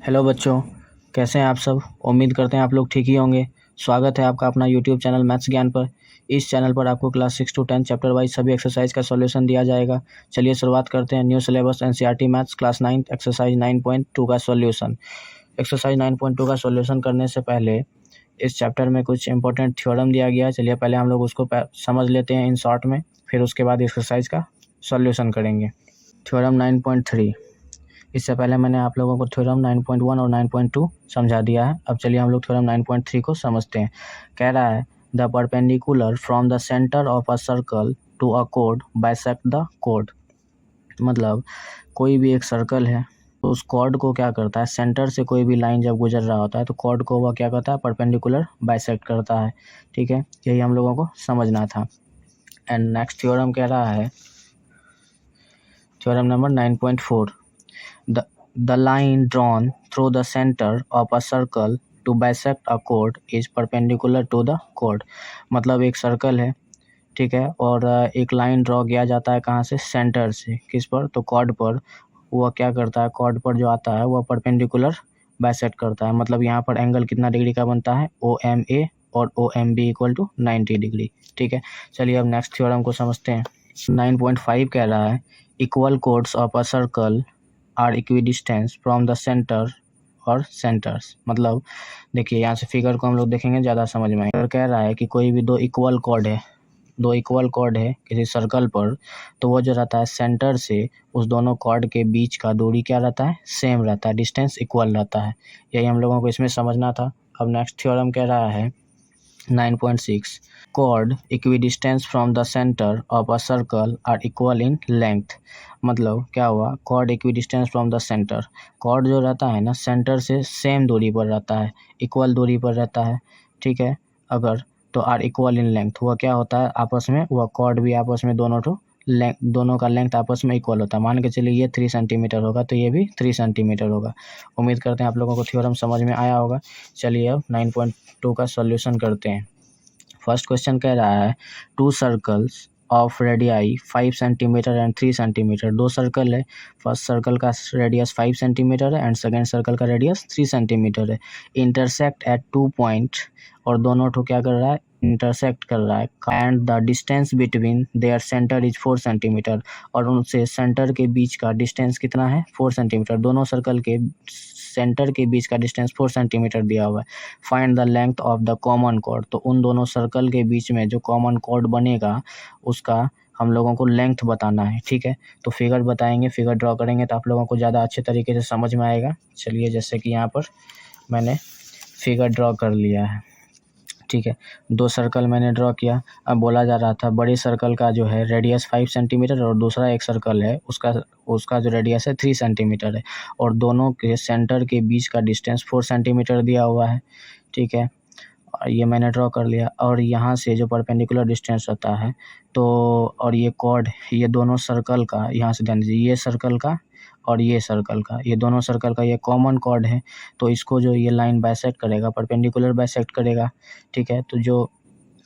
Hello बच्चों, कैसे हैं आप सब। उम्मीद करते हैं आप लोग ठीक ही होंगे। स्वागत है आपका अपना यूट्यूब चैनल मैथ्स ज्ञान पर। इस चैनल पर आपको क्लास 6 to 10 चैप्टर वाइज सभी एक्सरसाइज का सॉल्यूशन दिया जाएगा। चलिए शुरुआत करते हैं। New syllabus NCERT maths class 9 exercise 9.2 का सॉल्यूशन। एक्सरसाइज 9.2 का सॉल्यूशन करने से पहले इस चैप्टर में कुछ इंपॉर्टेंट थ्योरम दिया गया है। चलिए पहले हम लोग उसको समझ लेते हैं इन शॉर्ट में, फिर उसके बाद एक्सरसाइज का सॉल्यूशन करेंगे। थ्योरम 9.3, इससे पहले मैंने आप लोगों को थ्योरम 9.1 और 9.2 समझा दिया है। अब चलिए हम लोग थ्योरम 9.3 को समझते हैं। कह रहा है the perpendicular from the centre of a circle to a code bisect the कोड। मतलब कोई भी एक सर्कल है तो उस कॉर्ड को क्या करता है, सेंटर से कोई भी लाइन जब गुजर रहा होता है तो कॉर्ड को वह क्या करता है, परपेंडिकुलर बाइसेक्ट करता है। ठीक है, यही हम लोगों को समझना था। एंड नेक्स्ट थ्योरम कह रहा है, theorem number 9.4, The line drawn through the center of a circle to bisect a chord is perpendicular to the chord। मतलब एक सर्कल है, ठीक है, और एक लाइन ड्रॉ किया जाता है कहाँ से, सेंटर से। किस पर, तो कॉर्ड पर। वह क्या करता है, कॉर्ड पर जो आता है वह परपेंडिकुलर बाइसेक्ट करता है। मतलब यहाँ पर एंगल कितना डिग्री का बनता है, OMA और OMB इक्वल टू 90 डिग्री। ठीक है, चलिए अब नेक्स्ट थ्योरम को समझते हैं। 9.5 कह रहा है equal chords of a circle are equidistance from the centre और सेंटर्स। मतलब देखिए यहाँ से फिगर को हम लोग देखेंगे ज़्यादा समझ में आएगा। कह रहा है कि कोई भी दो इक्वल कॉर्ड है किसी सर्कल पर, तो वो जो रहता है सेंटर से उस दोनों कॉर्ड के बीच का दूरी क्या रहता है, सेम रहता है, डिस्टेंस इक्वल रहता है। यही हम लोगों को इसमें समझना था। अब नेक्स्ट थ्योरम कह रहा है 9.6, chord equidistance from the center of a circle are equal in length। मतलब क्या हुआ, chord equidistance from the center, chord जो रहता है ना सेंटर से सेम दूरी पर रहता है, इक्वल दूरी पर रहता है। ठीक है, अगर तो आर इक्वल इन लेंथ, वह क्या होता है आपस में, वह कॉर्ड भी आपस में दोनों का लेंथ आपस में इक्वल होता है। मान के चलिए ये 3 सेंटीमीटर होगा तो ये भी 3 सेंटीमीटर होगा। उम्मीद करते हैं आप लोगों को थ्योरम समझ में आया होगा। चलिए अब 9.2 का सॉल्यूशन करते हैं। फर्स्ट क्वेश्चन कह रहा है to circles of radii 5 centimetre and 3 centimetre. दो सर्कल है, फर्स्ट सर्कल का रेडियस 5 सेंटीमीटर है एंड सेकेंड सर्कल का रेडियस 3 सेंटीमीटर है। इंटरसेक्ट एट 2 पॉइंट, और दोनों ठो क्या कर रहा है, इंटरसेक्ट कर रहा है। And the distance between their centre is 4 centimetre, और उनसे सेंटर के बीच का डिस्टेंस कितना है, 4 सेंटीमीटर। दोनों सर्कल के सेंटर के बीच का डिस्टेंस 4 सेंटीमीटर दिया हुआ है। Find the length of the common chord, तो उन दोनों सर्कल के बीच में जो कॉमन कॉर्ड बनेगा उसका हम लोगों को लेंथ बताना है। ठीक है, तो फिगर बताएंगे, फिगर ड्रॉ करेंगे तो आप लोगों को ज़्यादा अच्छे तरीके से समझ में आएगा। चलिए जैसे कि यहाँ पर मैंने फिगर ड्रॉ कर लिया है। ठीक है, दो सर्कल मैंने ड्रॉ किया। अब बोला जा रहा था बड़े सर्कल का जो है रेडियस 5 सेंटीमीटर और दूसरा एक सर्कल है उसका जो रेडियस है 3 सेंटीमीटर है, और दोनों के सेंटर के बीच का डिस्टेंस 4 सेंटीमीटर दिया हुआ है। ठीक है, ये मैंने ड्रॉ कर लिया। और यहाँ से जो परपेंडिकुलर डिस्टेंस होता है तो, और ये कॉर्ड, ये दोनों सर्कल का, यहाँ से ध्यान दीजिए, ये सर्कल का और ये सर्कल का, ये दोनों सर्कल का ये कॉमन कॉर्ड है। तो इसको जो ये लाइन बाइसेक्ट करेगा, परपेंडिकुलर बाइसेक्ट करेगा। ठीक है, तो जो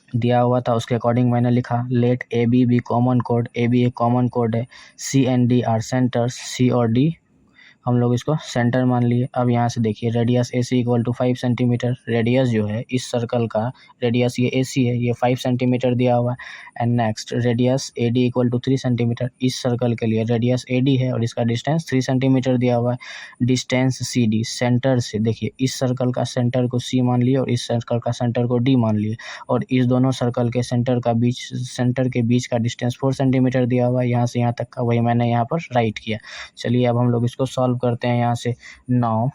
दिया हुआ था उसके अकॉर्डिंग मैंने लिखा let A B common chord, A B एक कॉमन कॉर्ड है, C and D are centres, C और डी हम लोग इसको सेंटर मान लिए। अब यहाँ से देखिए radius A C equal to 5 centimetre, radius जो है इस सर्कल का रेडियस ये ए सी है, ये 5 सेंटीमीटर दिया हुआ है। And next radius A D equal to 3 centimetre, इस सर्कल के लिए रेडियस ए डी है और इसका डिस्टेंस 3 सेंटीमीटर दिया हुआ है। डिस्टेंस सी डी, सेंटर से देखिए इस सर्कल का सेंटर को सी मान लिए और इस सर्कल का सेंटर को डी मान लिए, और इस दोनों सर्कल के सेंटर के बीच का डिस्टेंस 4 सेंटीमीटर दिया हुआ है यहाँ से यहाँ तक का, वही मैंने यहाँ पर राइट किया। चलिए अब हम लोग इसको सॉल्व करते हैं। यहाँ से 9,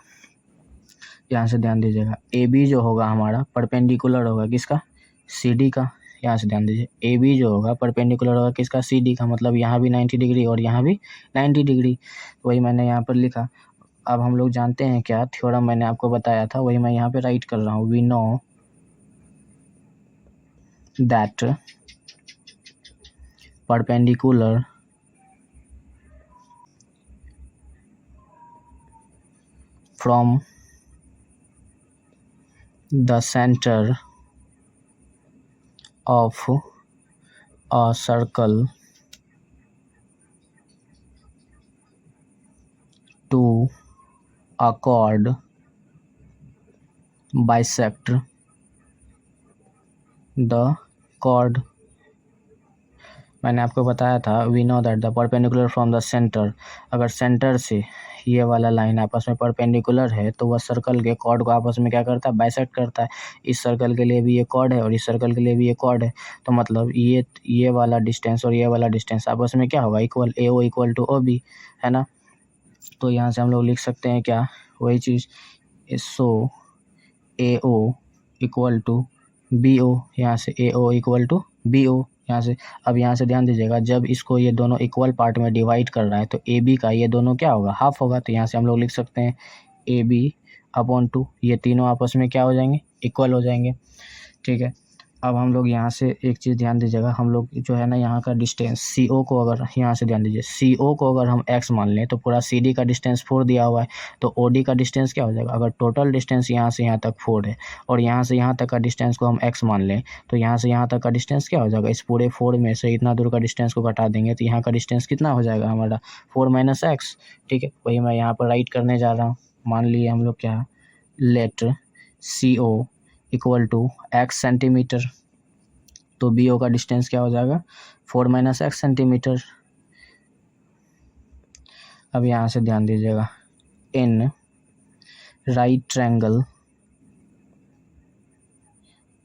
यहाँ से ध्यान दीजिएगा ए बी जो होगा हमारा परपेंडिकुलर होगा किसका, सी डी का। यहाँ से ध्यान दीजिए ए बी जो होगा परपेंडिकुलर होगा किसका, सी डी का। मतलब यहाँ भी 90 डिग्री और यहाँ भी 90 डिग्री, वही मैंने यहाँ पर लिखा। अब हम लोग जानते हैं क्या, थ्योरम मैंने आपको बताया था वही मैं यहाँ पे राइट कर रहा हूँ। We know that perpendicular from the centre of a circle to a chord bisect the chord। मैंने आपको बताया था we know that the perpendicular from the centre, अगर सेंटर से ये वाला लाइन आपस में परपेंडिकुलर है तो वह सर्कल के कॉर्ड को आपस में क्या करता है, बाइसेक्ट करता है। इस सर्कल के लिए भी ये कॉर्ड है और इस सर्कल के लिए भी ये कॉर्ड है, तो मतलब ये वाला डिस्टेंस और ये वाला डिस्टेंस आपस में क्या होगा, equal, A O equal to O B, है ना। तो यहाँ से हम लोग लिख सकते हैं क्या, वही चीज़, so A O equal to B O, यहाँ से A O equal to B O यहाँ से। अब यहाँ से ध्यान दीजिएगा, जब इसको ये दोनों इक्वल पार्ट में डिवाइड कर रहा है तो ए बी का ये दोनों क्या होगा, हाफ होगा। तो यहाँ से हम लोग लिख सकते हैं ए बी अपॉन टू, ये तीनों आपस में क्या हो जाएंगे, इक्वल हो जाएंगे, ठीक है। अब हम लोग यहाँ से एक चीज़ ध्यान दीजिएगा, हम लोग जो है ना यहाँ का डिस्टेंस सी ओ को, अगर यहाँ से ध्यान दीजिए सी ओ को अगर हम x मान लें तो पूरा सी डी का डिस्टेंस 4 दिया हुआ है, तो ओ डी का डिस्टेंस क्या हो जाएगा, अगर टोटल डिस्टेंस यहाँ से यहाँ तक 4 है और यहाँ से यहाँ तक का डिस्टेंस को हम x मान लें तो यहाँ से यहाँ तक का डिस्टेंस क्या हो जाएगा, इस पूरे 4 में से इतना दूर का डिस्टेंस को घटा देंगे तो यहाँ का डिस्टेंस कितना हो जाएगा हमारा, 4 माइनस एक्स, ठीक है। वही मैं यहाँ पर राइट करने जा रहा हूँ। मान लिए हम लोग क्या, let C O equal to x centimetre, तो बी ओ का डिस्टेंस क्या हो जाएगा, 4 माइनस एक्स सेंटीमीटर। अब यहाँ से ध्यान दीजिएगा, इन राइट ट्रायंगल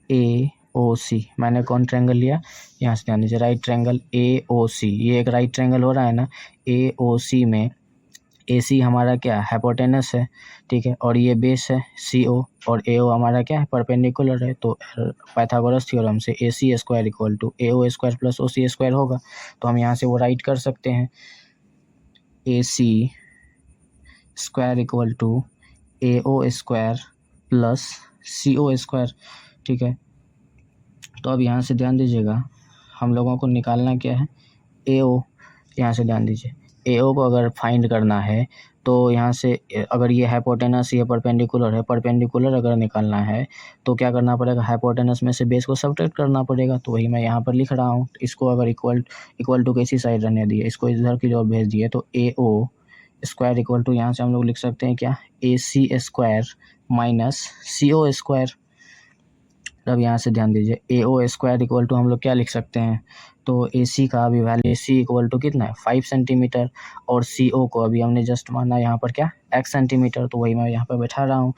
ए ओ सी, मैंने कौन ट्रायंगल लिया, यहाँ से ध्यान दीजिए, राइट ट्रायंगल ए ओ सी, ये एक राइट ट्रायंगल हो रहा है ना, ए ओ सी में ए सी हमारा क्या हाइपोटेनस है, ठीक है, और ये बेस है सी ओ, और ए ओ हमारा क्या है, परपेंडिकुलर है। तो पाइथागोरस थ्योरम से A C square equal to A O square plus O C square होगा। तो हम यहाँ से वो राइट कर सकते हैं, A C square equal to A O square plus C O square, ठीक है। तो अब यहाँ से ध्यान दीजिएगा, हम लोगों को निकालना क्या है, ए ओ। यहाँ से ध्यान दीजिए, ए ओ को अगर फाइंड करना है तो यहाँ से अगर ये हाइपोटेनस, ये परपेंडिकुलर है, परपेंडिकुलर अगर निकालना है तो क्या करना पड़ेगा, हाइपोटेनस में से बेस को सब्ट्रैक्ट करना पड़ेगा। तो वही मैं यहाँ पर लिख रहा हूँ, इसको अगर इक्वल टू कैसी साइड रहने दिए, इसको इधर की ओर भेज दिए, तो A O square equal to, यहाँ से हम लोग लिख सकते हैं क्या, ए सी स्क्वायर माइनस सी ओ स्क्वायर। अब यहाँ से ध्यान दीजिए, ए ओ स्क्वायर इक्वल टू हम लोग क्या लिख सकते हैं, तो ए सी का अभी value, A C equal to कितना है, 5 सेंटीमीटर, और सी ओ को अभी हमने जस्ट माना यहाँ पर क्या, x सेंटीमीटर। तो वही मैं यहाँ पर बैठा रहा हूँ,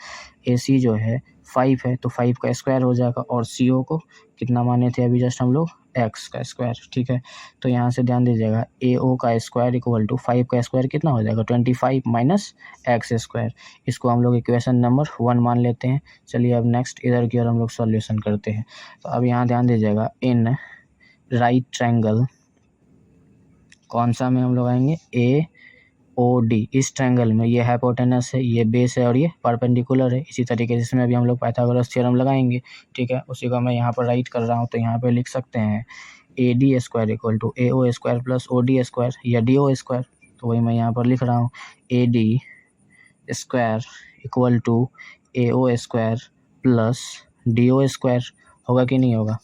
ए सी जो है 5 है तो 5 का स्क्वायर हो जाएगा, और सी ओ को कितना माने थे अभी जस्ट हम लोग, x का स्क्वायर, ठीक है। तो यहाँ से ध्यान दीजिएगा, ए ओ का स्क्वायर इक्वल टू 5 का स्क्वायर कितना हो जाएगा, 25 माइनस एक्स स्क्वायर। इसको हम लोग इक्वेशन नंबर 1 मान लेते हैं। चलिए अब नेक्स्ट इधर की ओर हम लोग सॉल्यूशन करते हैं। तो अब यहाँ ध्यान दीजिएगा, इन राइट ट्रायंगल, कौन सा में हम लोग आएंगे, ए ओ डी, इस ट्रायंगल में ये हाइपोटेनस है, ये बेस है और ये परपेंडिकुलर है। इसी तरीके से इसमें भी हम लोग पाइथागोरस थ्योरम लगाएंगे, ठीक है। उसी को मैं यहाँ पर राइट कर रहा हूँ, तो यहाँ पे लिख सकते हैं A D square equal to A O square plus O D square या डी ओ स्क्वायर। तो वही मैं यहाँ पर लिख रहा हूँ, A D square equal to A O square plus D O square, होगा कि नहीं होगा।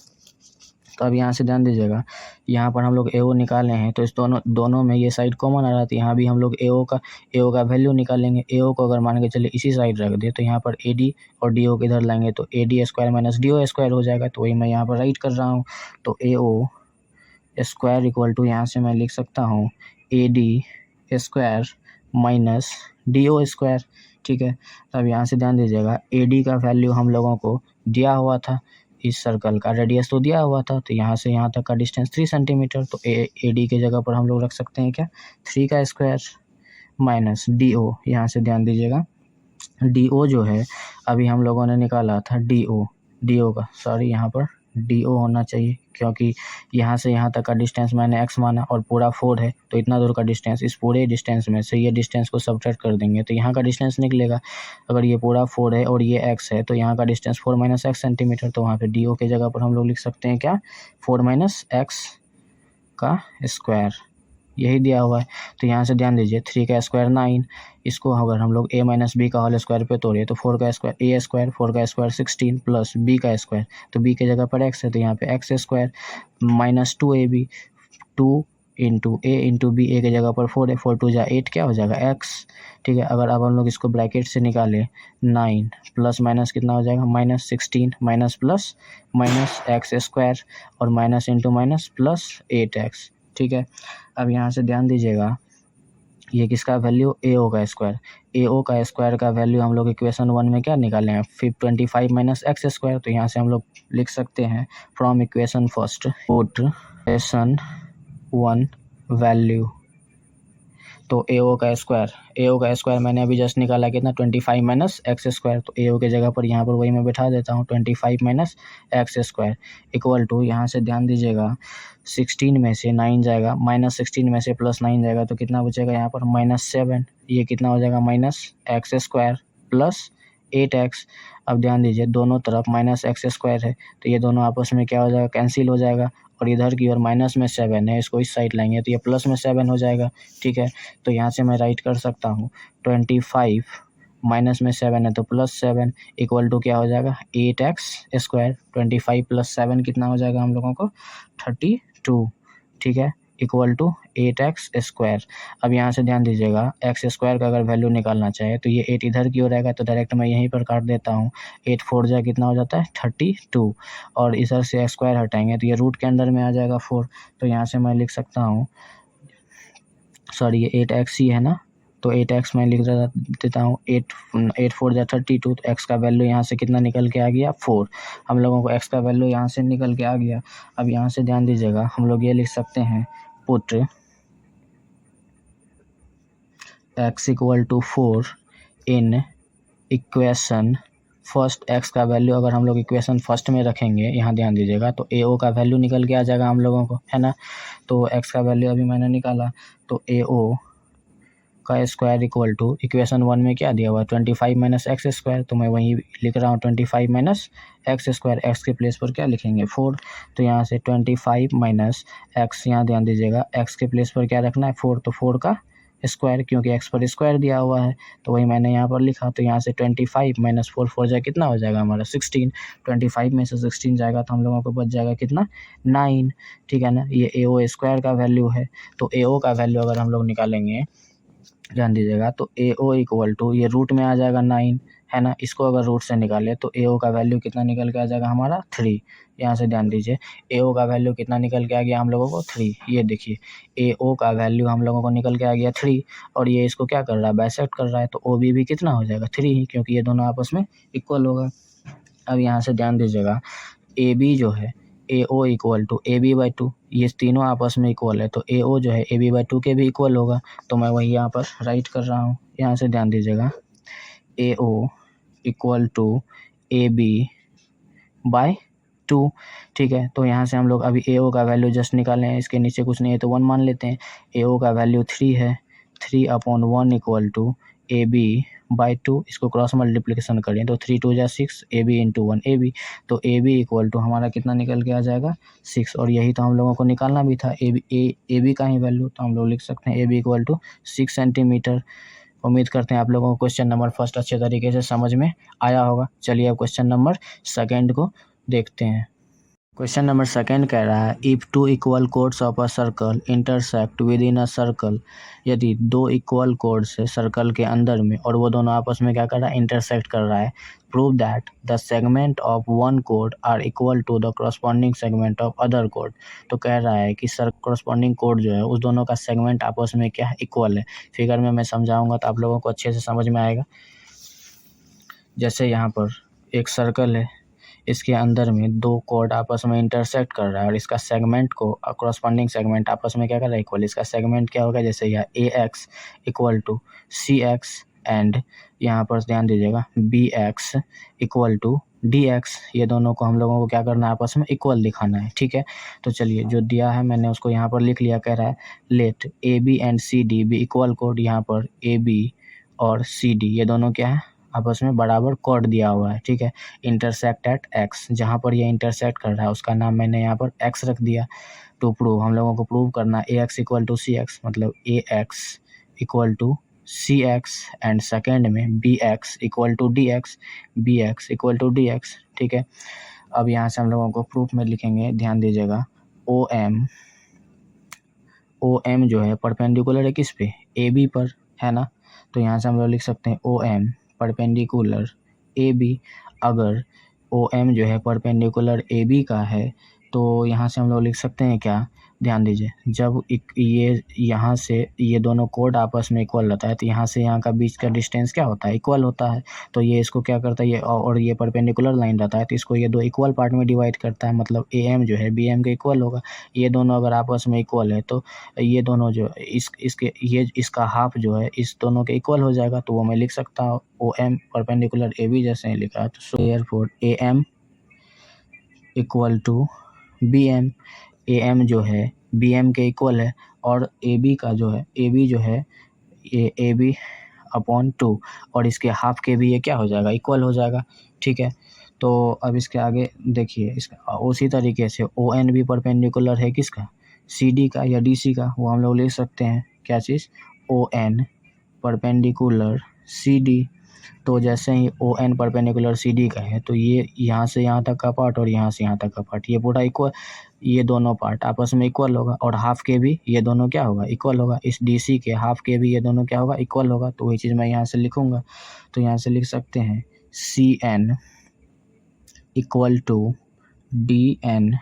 तो अब यहाँ से ध्यान दीजिएगा, यहाँ पर हम लोग ए ओ निकाले हैं तो इस दोनों में ये साइड कॉमन आ रहा था, यहाँ भी हम लोग ए ओ का वैल्यू निकालेंगे। ए ओ को अगर मान के चलिए इसी साइड रख दे तो यहाँ पर ए डी और डी ओ इधर लाएंगे तो A D square minus D O square हो जाएगा। तो वही मैं यहाँ पर राइट कर रहा हूँ, तो A O square equal to, यहाँ से मैं लिख सकता हूँ A D square minus D O square, ठीक है। अब यहाँ से ध्यान दीजिएगा, ए डी का वैल्यू हम लोगों को दिया हुआ था, इस सर्कल का रेडियस तो दिया हुआ था, तो यहाँ से यहाँ तक का डिस्टेंस 3 सेंटीमीटर, तो ए डी की जगह पर हम लोग रख सकते हैं क्या, 3 का स्क्वायर माइनस डी ओ। यहाँ से ध्यान दीजिएगा, डी ओ जो है अभी हम लोगों ने निकाला था डी ओ का, सॉरी यहाँ पर डी ओ होना चाहिए, क्योंकि यहाँ से यहाँ तक का डिस्टेंस मैंने x माना और पूरा 4 है, तो इतना दूर का डिस्टेंस, इस पूरे डिस्टेंस में से ये डिस्टेंस को सब्ट्रैक्ट कर देंगे तो यहाँ का डिस्टेंस निकलेगा। अगर ये पूरा 4 है और ये x है तो यहाँ का डिस्टेंस 4 माइनस एक्स सेंटीमीटर, तो वहाँ पे डी ओ की जगह पर हम लोग लिख सकते हैं क्या, 4 माइनस एक्स का स्क्वायर, यही दिया हुआ है। तो यहाँ से ध्यान दीजिए, 3 का स्क्वायर 9, इसको अगर हम लोग a माइनस बी का होल स्क्वायर पे तोड़े तो 4 का स्क्वायर a स्क्वायर, 4 का स्क्वायर 16 प्लस b का स्क्वायर, तो b की जगह पर x है तो यहाँ पे x square minus 2ab, 2 into ए इंटू बी, ए की जगह पर 4 है, 4 2 जा 8 क्या हो जाएगा x, ठीक है। अगर अब हम लोग इसको ब्रैकेट से निकालें 9 प्लस माइनस कितना हो जाएगा -16 minus plus minus x square और minus into minus plus 8x, ठीक है। अब यहाँ से ध्यान दीजिएगा ये किसका वैल्यू ए ओ का स्क्वायर, ए ओ का स्क्वायर का वैल्यू हम लोग इक्वेशन 1 में क्या निकाले हैं 25 माइनस एक्स स्क्वायर, तो यहाँ से हम लोग लिख सकते हैं from equation first put equation 1 value, तो ए ओ का स्क्वायर मैंने अभी जस्ट निकाला कितना 25 माइनस एक्स स्क्वायर, तो ए ओ की जगह पर यहाँ पर वही मैं बैठा देता हूँ 25 minus x square equal to, यहाँ से ध्यान दीजिएगा 16 में से 9 जाएगा, -16 में से +9 जाएगा तो कितना बचेगा यहाँ पर -7, ये कितना हो जाएगा minus x square plus 8x। अब ध्यान दीजिए दोनों तरफ माइनस एक्स स्क्वायर है तो ये दोनों आपस में क्या हो जाएगा कैंसिल हो जाएगा, और इधर की ओर माइनस में 7 है, इसको इस साइड लाएंगे तो ये प्लस में 7 हो जाएगा, ठीक है। तो यहाँ से मैं राइट कर सकता हूँ 25 माइनस में 7 है तो +7 इक्वल टू क्या हो जाएगा 8x स्क्वायर, 25 + 7 कितना हो जाएगा हम लोगों को 32, ठीक है, इक्वल टू 8x स्क्वायर। अब यहाँ से ध्यान दीजिएगा एक्स स्क्वायर का अगर वैल्यू निकालना चाहे तो ये 8 इधर की ओर आएगा तो डायरेक्ट मैं यहीं पर काट देता हूँ, 8 4 जा कितना हो जाता है 32, और इधर से स्क्वायर हटाएंगे तो ये रूट के अंदर में आ जाएगा 4, तो यहाँ से मैं लिख सकता हूँ, सॉरी ये 8x ही है ना, तो 8x मैं लिख देता हूँ, 8 4 जा 32, तो x का वैल्यू यहाँ से कितना निकल के आ गया 4, हम लोगों को x का वैल्यू यहाँ से निकल के आ गया। अब यहाँ से ध्यान दीजिएगा हम लोग ये लिख सकते हैं put x equal to 4 in equation first, x का वैल्यू अगर हम लोग इक्वेशन फर्स्ट में रखेंगे, यहाँ ध्यान दीजिएगा तो ए ओ का वैल्यू निकल के आ जाएगा हम लोगों को, है ना। तो x का वैल्यू अभी मैंने निकाला तो ए ओ का स्क्वायर इक्वल टू इक्वेशन 1 में क्या दिया हुआ है 25 माइनस एक्स स्क्वायर, तो मैं वहीं लिख रहा हूँ 25 माइनस एक्स स्क्वायर, एक्स के प्लेस पर क्या लिखेंगे 4, तो यहाँ से 25 माइनस एक्स, यहाँ ध्यान दीजिएगा एक्स के प्लेस पर क्या रखना है 4, तो 4 का स्क्वायर क्योंकि एक्स पर स्क्वायर दिया हुआ है तो वही मैंने यहाँ पर लिखा, तो यहाँ से 25 माइनस 4 4 जाए कितना हो जाएगा हमारा 16, 25 में से 16 जाएगा तो हम लोगों को बच जाएगा कितना 9, ठीक है ना। ये ए ओ स्क्वायर का वैल्यू है, तो ए ओ का वैल्यू अगर हम लोग निकालेंगे ध्यान दीजिएगा तो ए ओ इक्वल टू ये रूट में आ जाएगा 9, है ना, इसको अगर रूट से निकाले तो ए ओ का वैल्यू कितना निकल के आ जाएगा हमारा 3, यहाँ से ध्यान दीजिए ए ओ का वैल्यू कितना निकल के आ गया हम लोगों को 3, ये देखिए ए ओ का वैल्यू हम लोगों को निकल के आ गया 3, और ये इसको क्या कर रहा है बाइसेक्ट कर रहा है, तो ओ बी भी कितना हो जाएगा 3 ही, क्योंकि ये दोनों आपस में इक्वल होगा। अब यहाँ से ध्यान दीजिएगा ए बी जो है A O equal to A B by 2, ये तीनों आपस में इक्वल है तो ए ओ जो है ए बी बाई 2 के भी इक्वल होगा, तो मैं वही यहाँ पर राइट कर रहा हूँ। यहाँ से ध्यान दीजिएगा A O equal to A B by 2, ठीक है। तो यहाँ से हम लोग अभी ए ओ का वैल्यू जस्ट निकाले हैं, इसके नीचे कुछ नहीं है तो 1 मान लेते हैं, ए ओ का वैल्यू 3 है, 3/1 equal to A B by 2, इसको क्रॉस मल्टीप्लिकेशन करें तो 3 2 जा 6 A B into 1 A B, तो ए बी इक्वल टू हमारा कितना निकल के आ जाएगा 6, और यही तो हम लोगों को निकालना भी था ए बी का ही वैल्यू, तो हम लोग लिख सकते हैं A B equal to 6 centimetre. उम्मीद करते हैं आप लोगों को क्वेश्चन नंबर फर्स्ट अच्छे तरीके से समझ में आया होगा। चलिए अब क्वेश्चन नंबर सेकंड को देखते हैं। क्वेश्चन नंबर सेकंड कह रहा है if 2 equal chords of a circle intersect with in a circle, यदि 2 इक्वल कोड्स है सर्कल के अंदर में और वो दोनों आपस में क्या कर रहा है इंटरसेक्ट कर रहा है, prove that the segment of one code are equal to the corresponding segment of other code. तो कह रहा है कि सर करस्पॉन्डिंग कोड जो है उस दोनों का सेगमेंट आपस में क्या है इक्वल है। फिगर में मैं समझाऊंगा तो आप लोगों को अच्छे से समझ में आएगा। जैसे यहाँ पर एक सर्कल है, इसके अंदर में 2 कोड आपस में इंटरसेक्ट कर रहा है और इसका सेगमेंट को करस्पॉन्डिंग सेगमेंट आपस में क्या कर रहा है इक्वल, इसका सेगमेंट क्या होगा जैसे यह A X equal to C X and यहाँ पर ध्यान दीजिएगा B X equal to D X, ये दोनों को हम लोगों को क्या करना है आपस में इक्वल दिखाना है, ठीक है। तो चलिए जो दिया है मैंने उसको यहाँ पर लिख लिया, कह रहा है let A B and C D be equal कोड, यहाँ पर ए बी और सी डी ये दोनों क्या है आपस में बराबर कोड दिया हुआ है, ठीक है। इंटरसेक्ट एट एक्स, जहाँ पर ये इंटरसेक्ट कर रहा है उसका नाम मैंने यहाँ पर एक्स रख दिया। टू प्रूव, हम लोगों को प्रूव करना A X equal to C X, मतलब A X equal to C X and second में B X equal to D X, B X equal to D X, ठीक है। अब यहाँ से हम लोगों को प्रूफ में लिखेंगे, ध्यान दीजिएगा ओ एम जो है परपेंडिकुलर है किस पे, ए बी पर, है ना। तो यहाँ से हम लोग लिख सकते हैं O M perpendicular A B. अगर ओ एम जो है परपेंडिकुलर ए बी का है तो यहाँ से हम लोग लिख सकते हैं क्या, ध्यान दीजिए, जब ये यहाँ से ये दोनों कोड आपस में इक्वल रहता है तो यहाँ से यहाँ का बीच का डिस्टेंस क्या होता है, इक्वल होता है। तो ये इसको क्या करता है, ये और ये परपेंडिकुलर लाइन रहता है तो इसको ये दो इक्वल पार्ट में डिवाइड करता है, मतलब ए एम जो है बी एम के इक्वल होगा। ये दोनों अगर आपस में इक्वल है तो ये दोनों जो इसके ये इसका हाफ जो है इस दोनों के इक्वल हो जाएगा। तो वो मैं लिख सकता हूँ O M perpendicular A B, जैसे ही लिखा है तो so therefore A M equal to B M. A M जो है बी एम के इक्वल है और ए बी का जो है ए बी जो है ये ए बी अपॉन टू, और इसके हाफ के भी ये क्या हो जाएगा, इक्वल हो जाएगा। ठीक है, तो अब इसके आगे देखिए, इसका उसी तरीके से ओ एन भी परपेंडिकुलर है किसका, सी डी का या डी सी का। वो हम लोग लिख सकते हैं क्या चीज़, O N perpendicular C D. तो जैसे ही O N perpendicular C D का है तो ये यहाँ से यहाँ तक का पार्ट और यहाँ से यहाँ तक का पार्ट ये पूरा इक्वल, ये दोनों पार्ट आपस में इक्वल होगा, और हाफ के भी ये दोनों क्या होगा, इक्वल होगा। इस डी सी के हाफ के भी ये दोनों क्या होगा, इक्वल होगा। तो वही चीज़ मैं यहाँ से लिखूँगा। तो यहाँ से लिख सकते हैं C N equal to D N,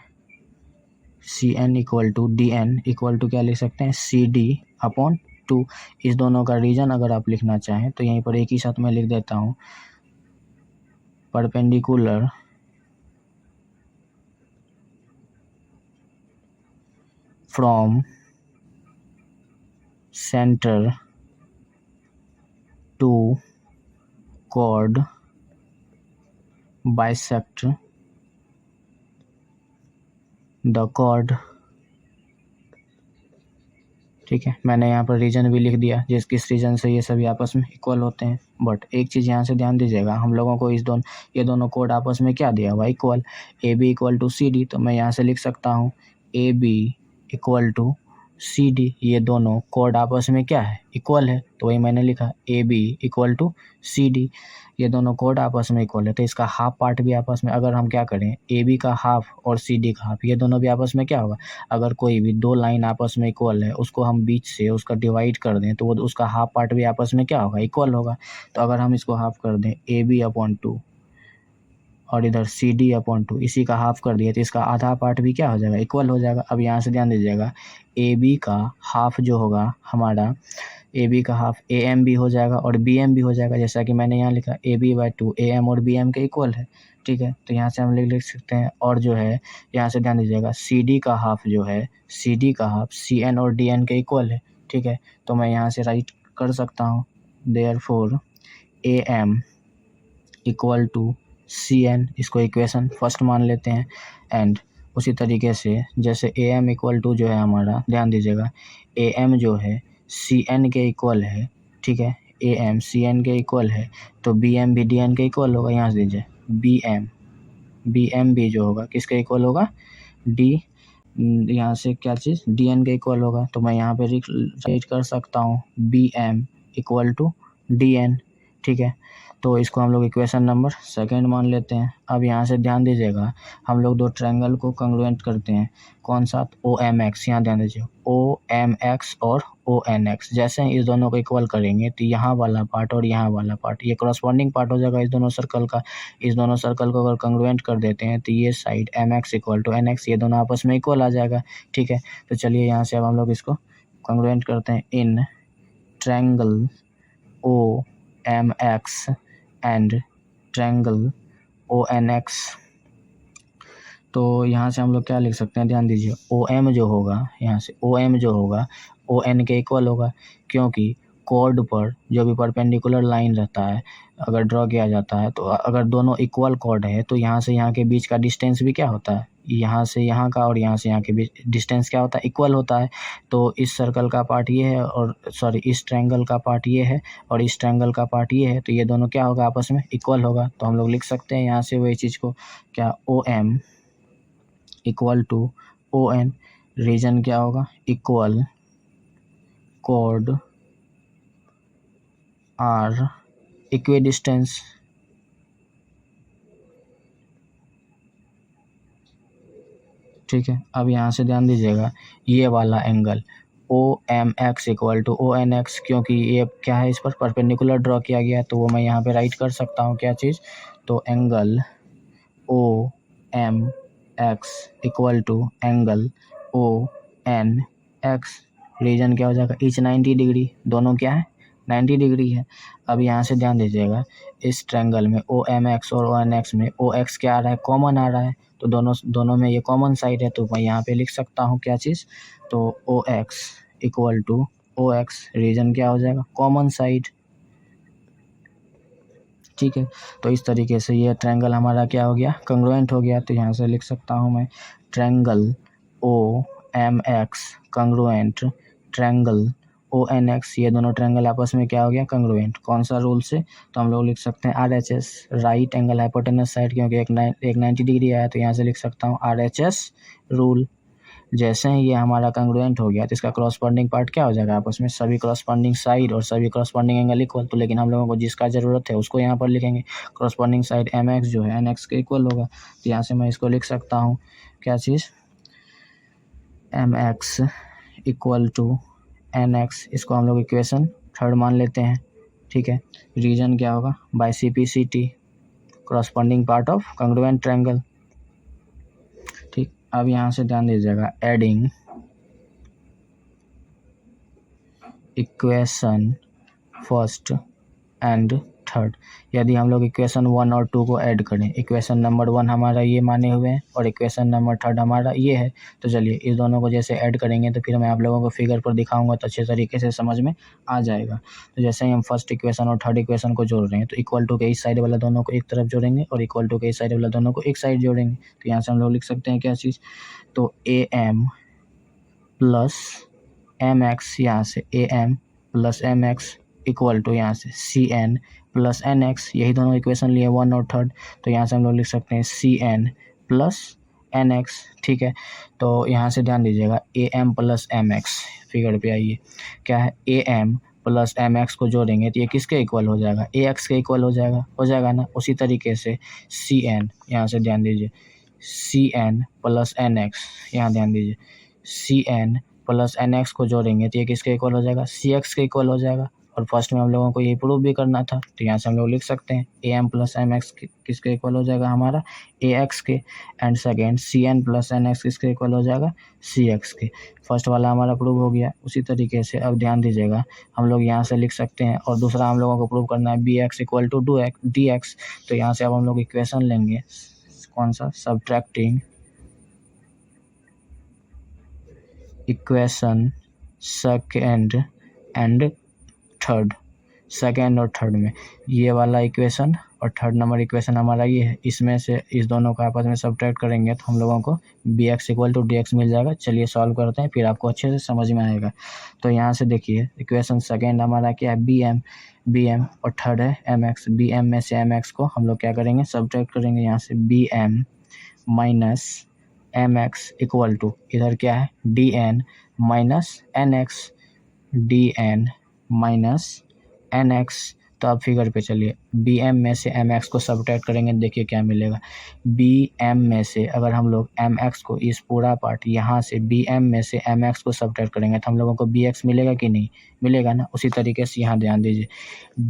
C N equal to D N equal to क्या लिख सकते हैं, सी डी अपॉन टू। इस दोनों का रीजन अगर आप लिखना चाहें तो यहीं पर एक ही साथ मैं लिख देता हूँ, perpendicular from centre to chord bisect the chord। ठीक है, मैंने यहाँ पर रीजन भी लिख दिया जिस किस रीजन से ये सभी आपस में इक्वल होते हैं। बट एक चीज़ यहाँ से ध्यान दीजिएगा, हम लोगों को ये दोनों कोड आपस में क्या दिया हुआ, equal. A B equal to C D, तो मैं यहाँ से लिख सकता हूँ A B equal to C D. ये दोनों कोड आपस में क्या है, इक्वल है। तो वही मैंने लिखा A B equal to C D. ये दोनों कोड आपस में इक्वल है तो इसका हाफ पार्ट भी आपस में, अगर हम क्या करें ए बी का हाफ और सी डी का हाफ, ये दोनों भी आपस में क्या होगा, अगर कोई भी दो लाइन आपस में इक्वल है उसको हम बीच से उसका डिवाइड कर दें तो वो उसका हाफ पार्ट भी आपस में क्या होगा, इक्वल होगा। तो अगर हम इसको हाफ कर दें ए बी अपॉन टू और इधर सी डी अपॉन टू, इसी का हाफ कर दिया तो इसका आधा पार्ट भी क्या हो जाएगा, इक्वल हो जाएगा। अब यहाँ से ध्यान दीजिएगा, ए बी का हाफ जो होगा हमारा, ए बी का हाफ ए एम भी हो जाएगा और बी एम भी हो जाएगा, जैसा कि मैंने यहाँ लिखा A B by two A M और बी एम के इक्वल है। ठीक है, तो यहाँ से हम लिख सकते हैं। और जो है यहाँ से ध्यान दीजिएगा, सी डी का हाफ जो है, सी डी का हाफ सी एन और डी एन के इक्वल है। ठीक है, तो मैं यहाँ से राइट कर सकता हूँ therefore A M equal to C N, इसको इक्वेशन फर्स्ट मान लेते हैं। एंड उसी तरीके से जैसे ए एम इक्वल टू जो है हमारा, ध्यान दीजिएगा, ए एम जो है सी एन के इक्वल है। ठीक है, ए एम सी एन के इक्वल है तो बी एम भी डी एन के इक्वल होगा। यहाँ से दीजिए बी एम भी जो होगा किसके इक्वल होगा, डी, यहाँ से क्या चीज़, डी एन के इक्वल होगा। तो मैं यहाँ पे राइट कर सकता हूँ B M equal to D N. ठीक है, तो इसको हम लोग इक्वेशन नंबर सेकंड मान लेते हैं। अब यहाँ से ध्यान दीजिएगा, हम लोग दो ट्रायंगल को कंग्रुएंट करते हैं। कौन सा, ओ एम एक्स, यहाँ ध्यान दीजिए ओ एम एक्स और ओ एन एक्स। जैसे ही इस दोनों को इक्वल करेंगे तो यहाँ वाला पार्ट और यहाँ वाला पार्ट ये करस्पॉन्डिंग पार्ट हो जाएगा इस दोनों सर्कल का। इस दोनों सर्कल को अगर कंग्रुएंट कर देते हैं तो ये side M X equal to N X, ये दोनों आपस में इक्वल आ जाएगा। ठीक है, तो चलिए यहाँ से अब हम लोग इसको कंग्रुएंट करते हैं। In triangle O M X and triangle O N X, तो यहाँ से हम लोग क्या लिख सकते हैं, ध्यान दीजिए, ओ एम जो होगा, यहाँ से ओ एम जो होगा ओ एन के इक्वल होगा, क्योंकि कॉर्ड पर जो भी परपेंडिकुलर लाइन रहता है अगर ड्रॉ किया जाता है तो अगर दोनों इक्वल कॉर्ड है तो यहाँ से यहाँ के बीच का डिस्टेंस भी क्या होता है, यहाँ से यहाँ का और यहाँ से यहाँ के बीच डिस्टेंस क्या होता है, इक्वल होता है। तो इस सर्कल का पार्ट ये है और सॉरी इस ट्रायंगल का पार्ट ये है और इस ट्रायंगल का पार्ट ये है, तो ये दोनों क्या होगा, आपस में इक्वल होगा। तो हम लोग लिख सकते हैं यहाँ से वही चीज़ को, क्या, O M equal to O N, reason क्या होगा, इक्वल कॉर्ड आर इक्विडिस्टेंस। ठीक है, अब यहाँ से ध्यान दीजिएगा, ये वाला angle OMX equal to ONX, क्योंकि ये क्या है, इस पर परपेंडिकुलर ड्रॉ किया गया है, तो वो मैं यहाँ पे राइट कर सकता हूँ क्या चीज़, तो angle OMX equal to angle ONX, reason क्या हो जाएगा, ईच 90 डिग्री, दोनों क्या है 90 डिग्री है। अब यहाँ से ध्यान दीजिएगा, इस ट्रायंगल में OMX और ONX में OX क्या आ रहा है, कॉमन आ रहा है, तो दोनों में ये कॉमन साइड है, तो मैं यहाँ पे लिख सकता हूँ क्या चीज़, तो OX equal to OX, reason क्या हो जाएगा, कॉमन साइड। ठीक है, तो इस तरीके से ये ट्रायंगल हमारा क्या हो गया, कंग्रुएंट हो गया। तो यहाँ से लिख सकता हूँ मैं, triangle OMX congruent triangle ONX, ये दोनों ट्रायंगल आपस में क्या हो गया, कंग्रुएंट। कौन सा रूल से, तो हम लोग लिख सकते हैं RHS, right angle hypotenuse side, क्योंकि एक 90 डिग्री आया, तो यहाँ से लिख सकता हूँ RHS रूल। जैसे ही ये हमारा कंग्रुएंट हो गया, तो इसका क्रॉसपोंडिंग पार्ट क्या हो जाएगा, आपस में सभी क्रॉसपोंडिंग साइड और सभी क्रॉसपोंडिंग एंगल इक्वल, तो लेकिन हम लोगों को जिसका ज़रूरत है उसको यहाँ पर लिखेंगे। क्रॉसपोंडिंग साइड MX जो है NX के इक्वल होगा, तो यहाँ से मैं इसको लिख सकता हूँ क्या चीज़, MX इक्वल टू NX, इसको हम लोग इक्वेशन 3 मान लेते हैं। ठीक है, रीजन क्या होगा, by CPCT, corresponding part of congruent triangle. ठीक, अब यहाँ से ध्यान दीजिएगा, adding equation first and third, यदि हम लोग इक्वेशन 1 और 2 को ऐड करें, इक्वेशन नंबर 1 हमारा ये माने हुए हैं और इक्वेशन नंबर 3 हमारा ये है, तो चलिए इस दोनों को जैसे ऐड करेंगे तो फिर मैं आप लोगों को फिगर पर दिखाऊंगा, तो अच्छे तरीके से समझ में आ जाएगा। तो जैसे ही हम फर्स्ट इक्वेशन और थर्ड इक्वेशन को जोड़ रहे हैं, तो इक्वल टू के इस साइड वाला दोनों को एक तरफ जोड़ेंगे और इक्वल टू के इस साइड वाला दोनों को एक साइड जोड़ेंगे, तो यहाँ से हम लोग लिख सकते हैं क्या चीज़, तो AM प्लस MX, यहाँ से AM plus MX equal to यहाँ से CN प्लस NX, यही दोनों इक्वेशन लिए 1 और 3, तो यहाँ से हम लोग लिख सकते हैं CN प्लस NX। ठीक है, तो यहाँ से ध्यान दीजिएगा, AM प्लस MX, फिगर पे आइए, क्या है, AM प्लस MX को जोड़ेंगे तो ये किसके इक्वल हो जाएगा, AX के इक्वल हो जाएगा ना। उसी तरीके से CN, यहाँ से ध्यान दीजिए, CN प्लस NX, यहाँ ध्यान दीजिए, CN प्लस NX को जोड़ेंगे तो ये किसके इक्वल हो जाएगा, CX के इक्वल हो जाएगा। और फर्स्ट में हम लोगों को ये प्रूव भी करना था, तो यहाँ से हम लोग लिख सकते हैं AM प्लस MX किसके इक्वल हो जाएगा, हमारा AX के, and second CN plus NX किसके इक्वल हो जाएगा, CX के। फर्स्ट वाला हमारा प्रूव हो गया। उसी तरीके से अब ध्यान दीजिएगा, हम लोग यहाँ से लिख सकते हैं, और दूसरा हम लोगों को प्रूव करना है BX इक्वल टू DX, तो यहाँ से अब हम लोग इक्वेशन लेंगे, कौन सा, subtracting equation second and third, second और थर्ड में ये वाला इक्वेशन और थर्ड नंबर इक्वेशन हमारा ये है, इसमें से इस दोनों का आपस में सब्ट्रैक्ट करेंगे तो हम लोगों को BX इक्वल टू DX मिल जाएगा। चलिए सॉल्व करते हैं, फिर आपको अच्छे से समझ में आएगा। तो यहाँ से देखिए, इक्वेशन सेकेंड हमारा क्या है, BM और थर्ड है MX। BM में से MX को हम लोग क्या करेंगे, सब्ट्रैक्ट करेंगे, यहाँ से BM minus MX equal to, इधर क्या है, DN minus NX, DN minus NX। तो अब फिगर पे चलिए, BM में से MX को सब्ट्रैक्ट करेंगे, देखिए क्या मिलेगा, BM में से अगर हम लोग MX को, इस पूरा पार्ट यहाँ से BM में से MX को सब्ट्रैक्ट करेंगे तो हम लोगों को BX मिलेगा कि नहीं, मिलेगा ना। उसी तरीके से यहाँ ध्यान दीजिए,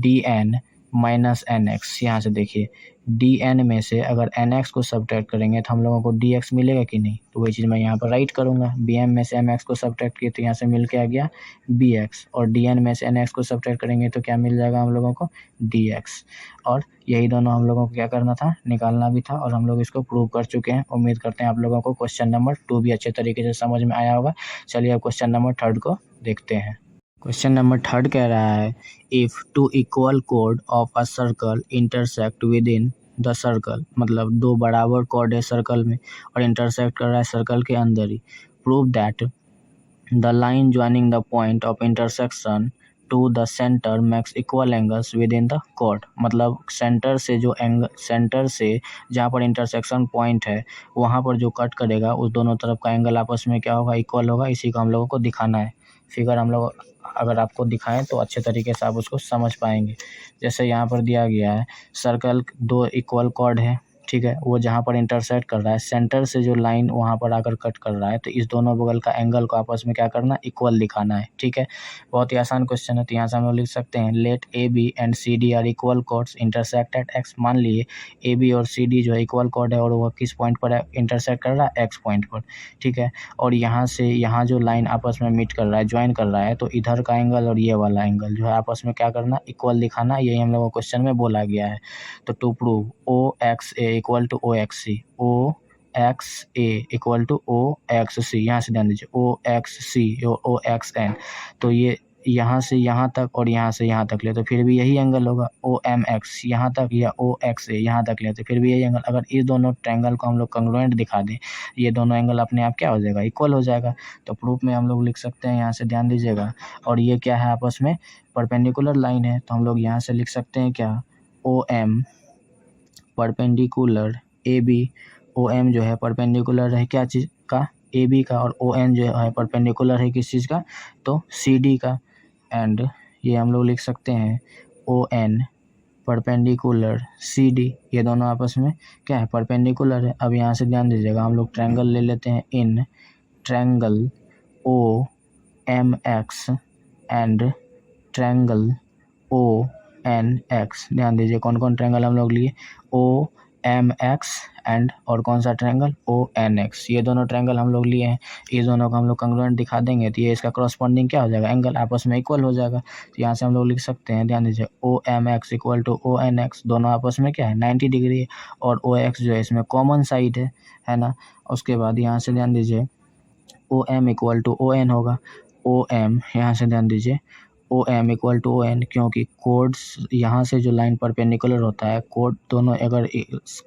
DN माइनस NX, यहाँ से देखिए DN में से अगर NX को सब्ट्रैक्ट करेंगे तो हम लोगों को DX मिलेगा कि नहीं, तो वही चीज़ मैं यहाँ पर राइट करूँगा। BM में से MX को सब्ट्रैक्ट किए तो यहाँ से मिल के आ गया BX, और DN में से NX को सब्ट्रैक्ट करेंगे तो क्या मिल जाएगा हम लोगों को, DX। और यही दोनों हम लोगों को क्या करना था, निकालना भी था, और हम लोग इसको प्रूव कर चुके हैं। उम्मीद करते हैं आप लोगों को क्वेश्चन नंबर 2 भी अच्छे तरीके से समझ में आया होगा। चलिए अब क्वेश्चन नंबर 3 को देखते हैं। क्वेश्चन नंबर 3 कह रहा है, if two equal code of a circle intersect with in the circle, मतलब दो बराबर कोड है सर्कल में और इंटरसेक्ट कर रहा है सर्कल के अंदर ही, prove that the line joining the point of intersection to the centre makes equal angles within the कोड। मतलब सेंटर से जो एंगल, सेंटर से जहाँ पर इंटरसेक्शन पॉइंट है वहाँ पर जो कट करेगा उस दोनों तरफ का एंगल आपस में क्या होगा, इक्वल होगा। इसी को हम लोगों को दिखाना है। फिगर हम लोग अगर आपको दिखाएं तो अच्छे तरीके से आप उसको समझ पाएंगे। जैसे यहाँ पर दिया गया है, सर्कल दो इक्वल कॉर्ड है, ठीक है, वो जहाँ पर इंटरसेक्ट कर रहा है सेंटर से जो लाइन वहाँ पर आकर कट कर रहा है, तो इस दोनों बगल का एंगल को आपस में क्या करना, इक्वल दिखाना है। ठीक है, बहुत ही आसान क्वेश्चन है। तो यहाँ से हम लोग लिख सकते हैं let A B and C D are equal chords intersect at X. मान लिए ए बी और सी डी जो है इक्वल कॉर्ड है और वो किस पॉइंट पर इंटरसेक्ट कर रहा है, एक्स पॉइंट पर। ठीक है, और यहाँ से यहाँ जो लाइन आपस में मीट कर रहा है, ज्वाइन कर रहा है, तो इधर का एंगल और ये वाला एंगल जो है आपस में क्या करना, इक्वल दिखाना। यही हम लोगों को क्वेश्चन में बोला गया है। तो to prove O X A equal to O X C, O X A equal to O X C, यहाँ से ध्यान दीजिए O X C O X N, तो ये यहाँ से यहाँ तक और यहाँ से यहाँ तक ले तो फिर भी यही एंगल होगा। ओ एम एक्स यहाँ तक या ओ एक्स ए यहाँ तक ले तो फिर भी यही एंगल। अगर इस दोनों ट्रायंगल को हम लोग कंग्रुएंट दिखा दें, ये दोनों एंगल अपने आप क्या हो जाएगा, इक्वल हो जाएगा। तो प्रूफ में हम लोग लिख सकते हैं, यहाँ से ध्यान दीजिएगा, और ये क्या है, आपस में परपेंडिकुलर लाइन है। तो हम लोग यहाँ से लिख सकते हैं क्या, O M perpendicular A B, O M जो है परपेंडिकुलर है क्या चीज़ का, ए बी का, और ओ एन जो है परपेंडिकुलर है किस चीज़ का, तो सी डी का। एंड ये हम लोग लिख सकते हैं O N perpendicular C D, ये दोनों आपस में क्या है, परपेंडिकुलर है। अब यहाँ से ध्यान दीजिएगा, हम लोग ट्रायंगल ले लेते हैं in triangle O M X and triangle O N X. ध्यान दीजिए कौन कौन ट्रायंगल हम लोग लिए, ओ एम एक्स एंड और कौन सा ट्रायंगल, ओ एन एक्स, ये दोनों ट्रायंगल हम लोग लिए हैं। इस दोनों को हम लोग कंग्रुएंट दिखा देंगे तो ये इसका करस्पॉन्डिंग क्या हो जाएगा, एंगल आपस में इक्वल हो जाएगा। तो यहाँ से हम लोग लिख सकते हैं, ध्यान दीजिए O M X equal to O N X, दोनों आपस में क्या है 90 डिग्री है, और ओ एक्स जो है इसमें कॉमन साइड है ना। उसके बाद यहाँ से ध्यान दीजिए O M equal to O N होगा, ओ एम यहाँ से ध्यान दीजिए O M equal to O N, क्योंकि कोड्स यहाँ से जो लाइन परपेंडिकुलर होता है, कोड दोनों अगर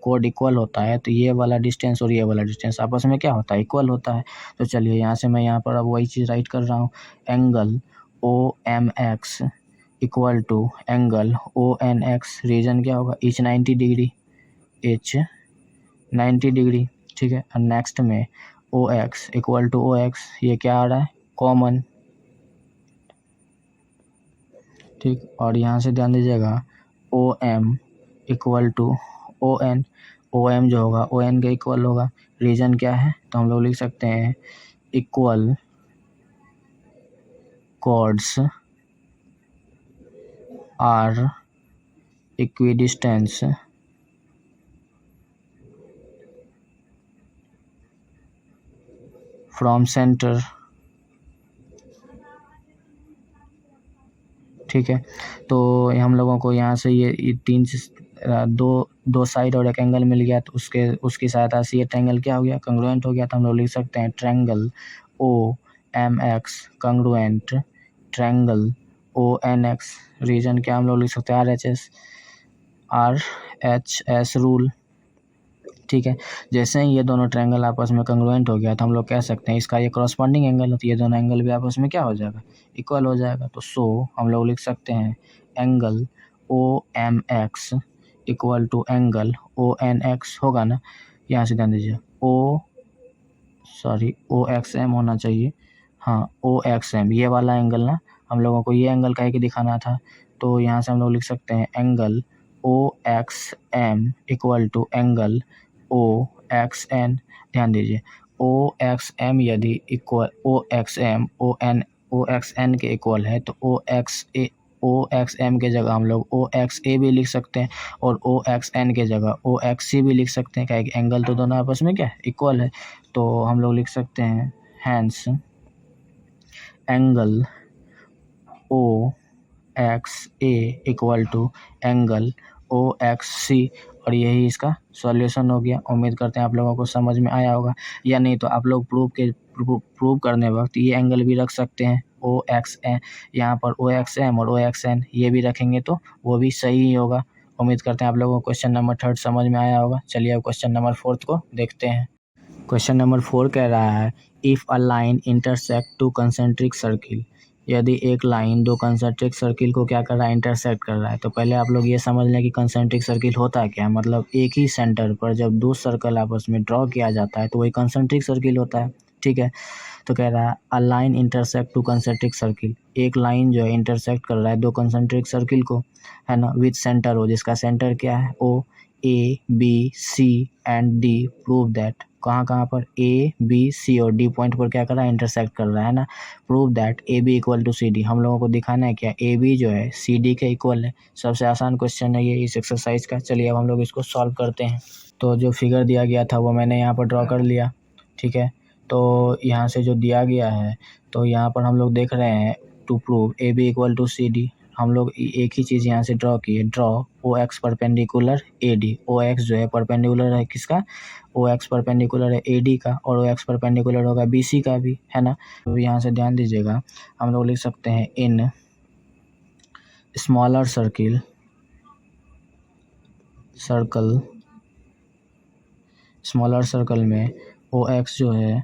कोड इक्वल होता है तो ये वाला डिस्टेंस और ये वाला डिस्टेंस आपस में क्या होता है, इक्वल होता है। तो चलिए यहाँ से मैं यहाँ पर अब वही चीज़ राइट कर रहा हूँ, angle O M X equal to angle O N X, reason क्या होगा, इच 90 डिग्री, इच 90 डिग्री। ठीक है, और नेक्स्ट में O X equal to O X, ये क्या आ रहा है, कॉमन। ठीक, और यहाँ से ध्यान दीजिएगा O M equal to O N, O M जो होगा ओ एन के इक्वल होगा, रीजन क्या है, तो हम लोग लिख सकते हैं equal chords are equidistance from centre. ठीक है, तो हम लोगों को यहाँ से ये तीन दो साइड और एक एंगल मिल गया, तो उसकी सहायता से ये ट्रायंगल क्या हो गया, कंग्रुएंट हो गया। तो हम लोग लिख सकते हैं triangle O M X congruent triangle O N X, reason क्या हम लोग लिख सकते हैं, आर एच एस रूल। ठीक है, जैसे ही ये दोनों ट्रायंगल आपस में कंग्रुएंट हो गया तो हम लोग कह सकते हैं इसका ये करस्पॉन्डिंग एंगल है, तो ये दोनों एंगल भी आपस में क्या हो जाएगा, इक्वल हो जाएगा। तो सो हम लोग लिख सकते हैं angle O M X equal to angle O N X होगा ना। यहाँ से ध्यान दीजिए ओ एक्स एम होना चाहिए, हाँ ओ एक्स एम, ये वाला एंगल ना, हम लोगों को ये एंगल कह के दिखाना था। तो यहाँ से हम लोग लिख सकते हैं angle O X M equal to angle O X N. ध्यान दीजिए ओ एक्स एम यदि equal O X M O X N के इक्वल है, तो ओ एक्स एम के जगह हम लोग ओ एक्स ए भी लिख सकते हैं, और ओ एक्स एन के जगह ओ एक्स सी भी लिख सकते हैं, क्या कि एंगल तो दोनों आपस में क्या है, इक्वल है। तो हम लोग लिख सकते हैं hence angle O X A equal to angle O X C, और यही इसका सॉल्यूशन हो गया। उम्मीद करते हैं आप लोगों को समझ में आया होगा, या नहीं तो आप लोग प्रूव करने वक्त ये एंगल भी रख सकते हैं ओ एक्स एन, यहाँ पर ओ एक्स एम और ओ एक्स एन ये भी रखेंगे तो वो भी सही ही होगा। उम्मीद करते हैं आप लोगों को क्वेश्चन नंबर 3 समझ में आया होगा। चलिए अब क्वेश्चन नंबर 4 को देखते हैं। क्वेश्चन नंबर 4 कह रहा है if a line intersect two concentric circle, यदि एक लाइन दो कंसेंट्रिक सर्किल को क्या कर रहा है, इंटरसेक्ट कर रहा है। तो पहले आप लोग ये समझ लें कि कंसेंट्रिक सर्किल होता क्या है, मतलब एक ही सेंटर पर जब दो सर्कल आपस में ड्रॉ किया जाता है तो वही कंसेंट्रिक सर्किल होता है। ठीक है। तो कह रहा है a line intersect two concentric circle, एक लाइन जो है इंटरसेक्ट कर रहा है दो कंसेंट्रिक सर्किल को, है ना, विथ सेंटर ओ, जिसका सेंटर क्या है O, A B C and D, prove that, कहाँ कहाँ पर ए बी सी और डी पॉइंट पर क्या कर रहा है, इंटरसेक्ट कर रहा है ना, prove that A B equal to C D, हम लोगों को दिखाना है क्या, ए बी जो है सी डी के इक्वल है। सबसे आसान क्वेश्चन है ये इस एक्सरसाइज का। चलिए अब हम लोग इसको सॉल्व करते हैं। तो जो फिगर दिया गया था वो मैंने यहाँ पर ड्रॉ कर लिया, ठीक है। तो यहाँ से जो दिया गया है तो यहाँ पर हम लोग देख रहे हैं to prove A B equal to C D, हम लोग एक ही चीज़ यहाँ से ड्रॉ की है, draw O X perpendicular A D, O X जो है परपेंडिकुलर है किसका, ओ एक्स परपेंडिकुलर है ए डी का, और ओ एक्स परपेंडिकुलर होगा बी सी का भी, है ना। तो यहाँ से ध्यान दीजिएगा, हम लोग लिख सकते हैं in smaller circle smaller circle में ओ एक्स जो है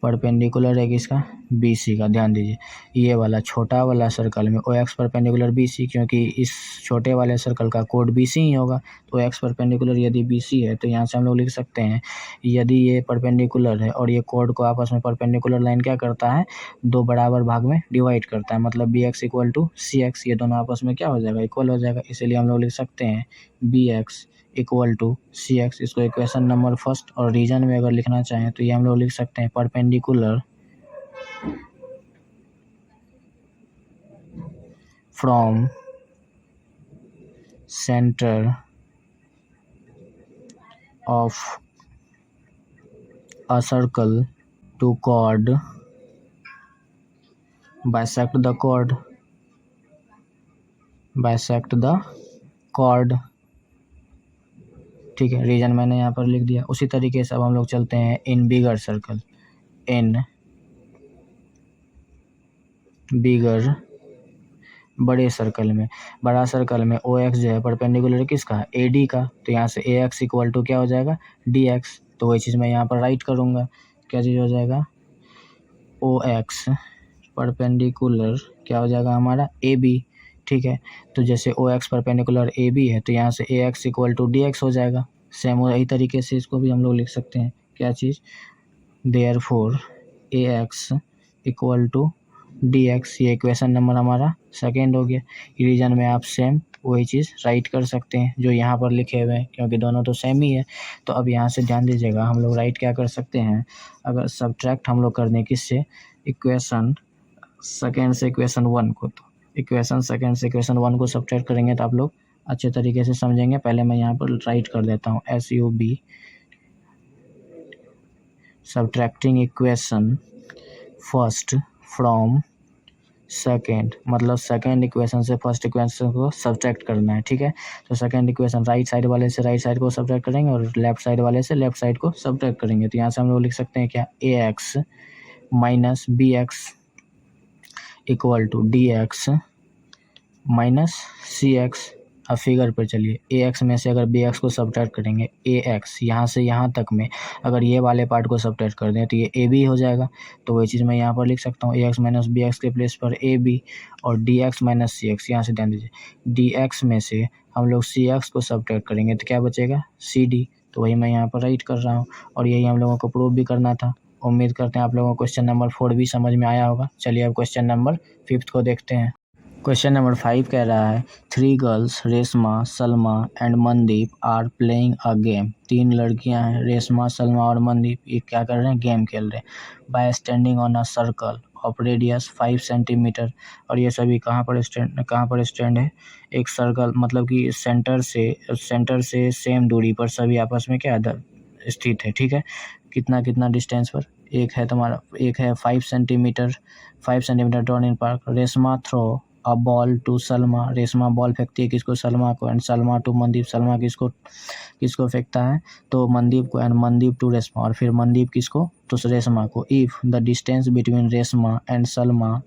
परपेंडिकुलर है किसका, बी सी का। ध्यान दीजिए ये वाला छोटा वाला सर्कल में O X perpendicular B C, क्योंकि इस छोटे वाले सर्कल का कोड बी सी ही होगा, तो एक्स परपेंडिकुलर यदि बी सी है तो यहाँ से हम लोग लिख सकते हैं यदि ये परपेंडिकुलर है और ये कोड को आपस में परपेंडिकुलर लाइन क्या करता है, दो बराबर भाग में डिवाइड करता है, मतलब B X equal to C X, ये दोनों आपस में क्या हो जाएगा, इक्वल हो जाएगा। इसीलिए हम लोग लिख सकते हैं B X equal to C X, इसको इक्वेशन नंबर फर्स्ट, और रीजन में अगर लिखना चाहें तो ये हम लोग लिख सकते हैं perpendicular from centre of a circle to chord, bisect the chord, ठीक है। रीजन मैंने यहाँ पर लिख दिया। उसी तरीके से अब हम लोग चलते हैं इन बिगर सर्कल, इन बिगर बड़े सर्कल में, बड़ा सर्कल में ओ एक्स जो है परपेंडिकुलर किसका, ए डी का, तो यहाँ से ए एक्स इक्वल टू क्या हो जाएगा, डी एक्स, तो वही चीज़ मैं यहाँ पर राइट करूँगा, क्या चीज़ हो जाएगा, ओ एक्स परपेंडिकुलर क्या हो जाएगा हमारा, ए बी, ठीक है। तो जैसे O X perpendicular A B है तो यहाँ से A X equal to D X हो जाएगा। सेम वही तरीके से इसको भी हम लोग लिख सकते हैं, क्या चीज़, therefore A X equal to D X, ये इक्वेशन नंबर हमारा सेकेंड हो गया। रीजन में आप सेम वही चीज़ राइट कर सकते हैं जो यहाँ पर लिखे हुए हैं, क्योंकि दोनों तो सेम ही है। तो अब यहाँ से ध्यान दीजिएगा, हम लोग राइट क्या कर सकते हैं, अगर सब्ट्रैक्ट हम लोग कर दें किससे, इक्वेशन सेकेंड से इक्वेशन वन को, तो इक्वेशन सेकेंड से इक्वेशन वन को सब्ट्रैक्ट करेंगे तो आप लोग अच्छे तरीके से समझेंगे। पहले मैं यहाँ पर राइट कर देता हूँ SUB, subtracting equation first from second, मतलब सेकेंड इक्वेशन से फर्स्ट इक्वेशन को सब्ट्रैक्ट करना है, ठीक है। तो सेकेंड इक्वेशन राइट साइड वाले से राइट साइड को सब्ट्रैक्ट करेंगे और लेफ्ट साइड वाले से लेफ्ट साइड को सब्ट्रैक्ट करेंगे। तो यहाँ से हम लोग लिख सकते हैं क्या, A X minus B X equal to D X minus C X. अब फिगर पर चलिए, ए एक्स में से अगर बी एक्स को सब्ट्रैक्ट करेंगे, ए एक्स यहाँ से यहाँ तक में अगर ये वाले पार्ट को सब्ट्रैक्ट कर दें तो ये ए बी हो जाएगा। तो वही चीज़ मैं यहाँ पर लिख सकता हूँ, ए एक्स माइनस बी एक्स के प्लेस पर ए बी, और D X minus C x, यहाँ से ध्यान दीजिए डी एक्स में से हम लोग सी एक्स को सब्ट्रैक्ट करेंगे तो क्या बचेगा, सी डी। तो वही मैं यहाँ पर राइट कर रहा हूँ, और यही हम लोगों को प्रूव भी करना था। उम्मीद करते हैं आप लोगों को क्वेश्चन नंबर 4 भी समझ में आया होगा। चलिए अब क्वेश्चन नंबर 5 को देखते हैं। क्वेश्चन नंबर 5 कह रहा है 3 girls Reshma, Salma and Mandeep are playing a game. 3 लड़कियां हैं, रेशमा, सलमा और मनदीप, ये क्या कर रहे हैं, गेम खेल रहे हैं। Bye standing on a circle of radius 5 centimetre, और ये सभी कहाँ पर स्टैंड है, एक सर्कल, मतलब कि सेंटर से सेम दूरी पर सभी आपस में क्या स्थित है, ठीक है। कितना डिस्टेंस पर, एक है 5 centimetre drawn in park. Reshma throw a ball to Salma, Reshma ball फेंकती है किसको, सलमा को, एंड सलमा टू मनदीप, सलमा किसको फेंकता है, तो मनदीप को, एंड मनदीप टू रेशमा, और फिर मनदीप किसको, तो रेशमा को। If the distance between Reshma and Salma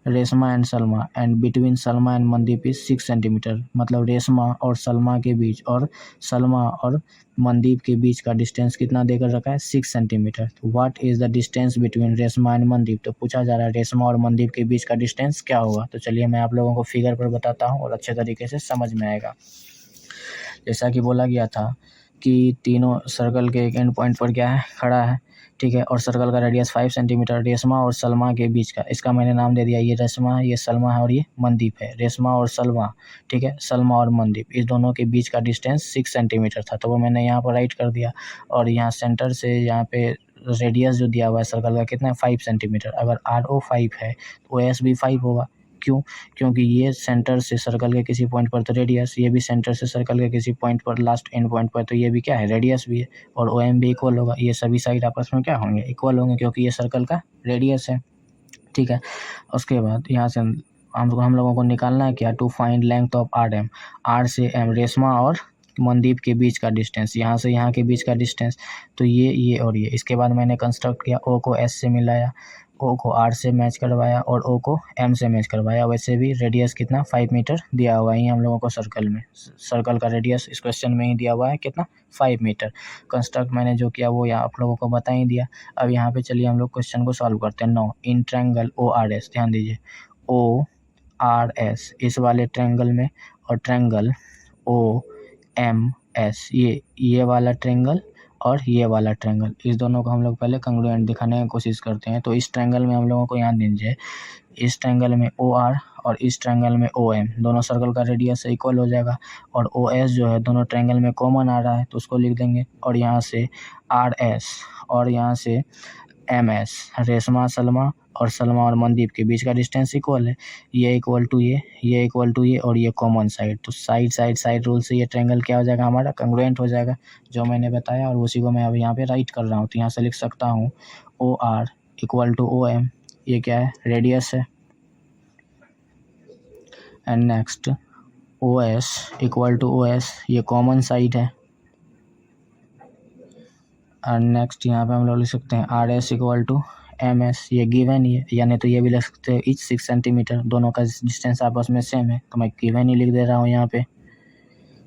and between Salma and Mandeep is 6 centimetre, मतलब रेशमा और सलमा के बीच और सलमा और मनदीप के बीच का डिस्टेंस कितना देकर रखा है, 6 centimetre. What is the distance between Reshma and Mandeep, तो पूछा जा रहा है रेशमा और मनदीप के बीच का डिस्टेंस क्या होगा। तो चलिए मैं आप लोगों को फिगर पर बताता हूँ और अच्छे तरीके से समझ में आएगा। जैसा कि बोला गया था कि तीनों सर्कल के एक एंड पॉइंट पर क्या है, खड़ा है, ठीक है, और सर्कल का रेडियस 5 सेंटीमीटर। रेशमा और सलमा के बीच का, इसका मैंने नाम दे दिया, ये रेशमा, ये सलमा है और ये मनदीप है। रेशमा और सलमा, ठीक है, सलमा और मनदीप, इस दोनों के बीच का डिस्टेंस 6 सेंटीमीटर था, तो वो मैंने यहाँ पर राइट कर दिया। और यहाँ सेंटर से यहाँ पे रेडियस जो दिया हुआ है सर्कल का कितना है, 5 सेंटीमीटर। अगर RO 5 है तो OS भी 5 होगा। क्यों? क्योंकि ये सेंटर से सर्कल के किसी पॉइंट पर तो रेडियस, ये भी सेंटर से सर्कल के किसी पॉइंट पर, लास्ट एंड पॉइंट पर, तो ये भी क्या है, रेडियस भी है। और OM भी इक्वल होगा, ये सभी साइड आपस में क्या होंगे, इक्वल होंगे, क्योंकि ये सर्कल का रेडियस है। ठीक है, उसके बाद यहाँ से हम लोगों को निकालना है क्या, to find length of RM, R से M, रेशमा और मनदीप के बीच का डिस्टेंस, यहाँ से यहाँ के बीच का डिस्टेंस, तो ये और ये। इसके बाद मैंने कंस्ट्रक्ट किया, O को S से मिलाया, O को R से मैच करवाया और O को M से मैच करवाया। वैसे भी रेडियस कितना, 5 मीटर दिया हुआ है हम लोगों को सर्कल में, सर्कल का रेडियस इस क्वेश्चन में ही दिया हुआ है कितना, 5 मीटर। कंस्ट्रक्ट मैंने जो किया वो यहाँ आप लोगों को बता ही दिया। अब यहाँ पे चलिए हम लोग क्वेश्चन को सॉल्व करते हैं। नो इन ट्रायंगल ORS, ध्यान दीजिए, ORS इस वाले ट्रायंगल में, और ट्रायंगल OMS, ये वाला ट्रायंगल और ये वाला ट्रायंगल, इस दोनों को हम लोग पहले कंग्रुएंट दिखाने की कोशिश करते हैं। तो इस ट्रायंगल में हम लोगों को यहाँ दीजिए, इस ट्रायंगल में OR और इस ट्रायंगल में OM, दोनों सर्कल का रेडियस इक्वल हो जाएगा। और OS जो है दोनों ट्रायंगल में कॉमन आ रहा है, तो उसको लिख देंगे। और यहाँ से RS और यहाँ से MS, रेशमा सलमा और मनदीप के बीच का डिस्टेंस इक्वल है, ये इक्वल टू ये इक्वल टू ये, और ये कॉमन साइड, तो साइड रूल से ये ट्रायंगल क्या हो जाएगा हमारा, कंग्रुएंट हो जाएगा, जो मैंने बताया, और उसी को मैं अब यहाँ पे राइट कर रहा हूँ। तो यहाँ से लिख सकता हूँ OR इक्वल टू OM, ये क्या है, रेडियस है। And next OS equal to OS, ये कॉमन साइड है। और नेक्स्ट यहाँ पे हम लोग लिख सकते हैं RS इक्वल टू MS, ये गिवन ही है, यानी तो ये भी लिख सकते हैं इच 6 सेंटीमीटर, दोनों का डिस्टेंस आपस में सेम है, तो मैं गिवन ही लिख दे रहा हूँ यहाँ पे।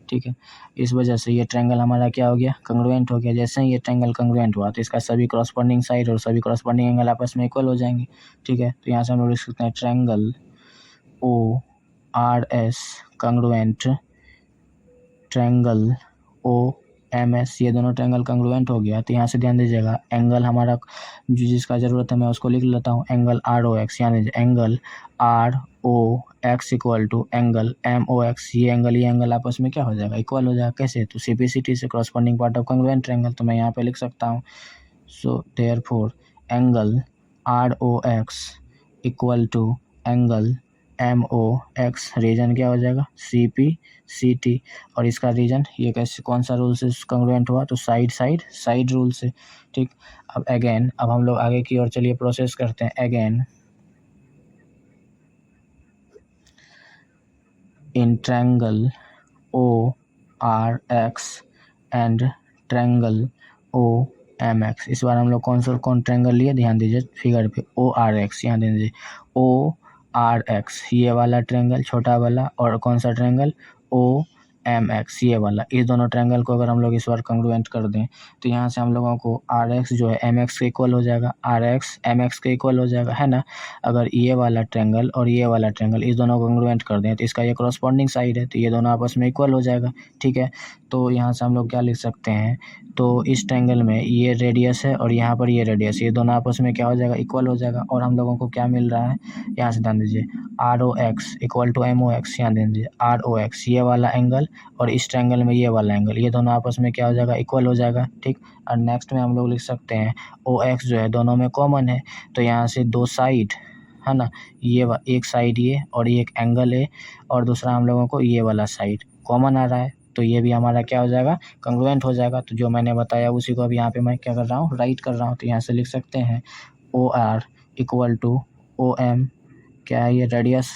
ठीक है, इस वजह से ये ट्रायंगल हमारा क्या हो गया, कंग्रुएंट हो गया। जैसे ही ये ट्रायंगल कंग्रुएंट हुआ तो इसका सभी क्रॉसपोंडिंग साइड और सभी क्रॉसपोंडिंग एंगल आपस में इक्वल हो जाएंगे। ठीक है, तो यहाँ से हम लोग लिख सकते हैं triangle ORS congruent triangle OMS, ये दोनों ट्रायंगल कंग्रुएंट हो गया। तो यहाँ से ध्यान दीजिएगा, एंगल हमारा जिसका ज़रूरत है मैं उसको लिख लेता हूँ, एंगल ROX, यानी angle ROX equal to angle MOX, ये एंगल आपस में क्या हो जाएगा, इक्वल हो जाएगा। कैसे, तो CPCT से corresponding part of congruent triangle, तो मैं यहाँ पे लिख सकता हूँ, so therefore angle ROX equal to angle MOX, reason क्या हो जाएगा, CPCT, और इसका रीजन ये कैसे, कौन सा रूल से कंग्रुएंट हुआ, तो साइड रूल से। ठीक, अब हम लोग आगे की ओर चलिए प्रोसेस करते हैं। Again in triangle ORX and triangle OMX, इस बार हम लोग कौन ट्रायंगल लिए, ध्यान दीजिए फिगर पे, ORX, यहाँ दीजिए ORX, ये वाला ट्रायंगल छोटा वाला, और कौन सा ट्रायंगल OMX, ये वाला। इस दोनों ट्रायंगल को अगर हम लोग इस बार कंग्रुएंट कर दें तो यहाँ से हम लोगों को RX जो है MX के इक्वल हो जाएगा, RX MX के इक्वल हो जाएगा, है ना। अगर ये वाला ट्रायंगल और ये वाला ट्रायंगल इस दोनों को कंग्रुएंट कर दें तो इसका ये कॉरस्पॉन्डिंग साइड है, तो ये दोनों आपस में इक्वल हो जाएगा। ठीक है, तो यहाँ से हम लोग क्या लिख सकते हैं, तो इस ट्रायंगल में ये रेडियस है और यहाँ पर ये रेडियस, ये दोनों आपस में क्या हो जाएगा, इक्वल हो जाएगा। और हम लोगों को क्या मिल रहा है, यहाँ से ध्यान दीजिए, ROX इक्वल टू MOX, यहाँ ध्यान दीजिए ROX, ये वाला एंगल और इस ट्रायंगल में ये वाला एंगल, ये दोनों आपस में क्या हो जाएगा, इक्वल हो जाएगा। ठीक, और नेक्स्ट में हम लोग लिख सकते हैं OX जो है दोनों में कॉमन है, तो यहाँ से दो साइड है ना, ये एक साइड ये और ये एक एंगल है, और दूसरा हम लोगों को ये वाला साइड कॉमन आ रहा है, तो ये भी हमारा क्या हो जाएगा, कंग्रुएंट हो जाएगा। तो जो मैंने बताया उसी को अब यहाँ पे मैं क्या कर रहा हूँ, राइट कर रहा हूँ। तो यहाँ से लिख सकते हैं OR इक्वल टू OM, क्या है ये, रेडियस।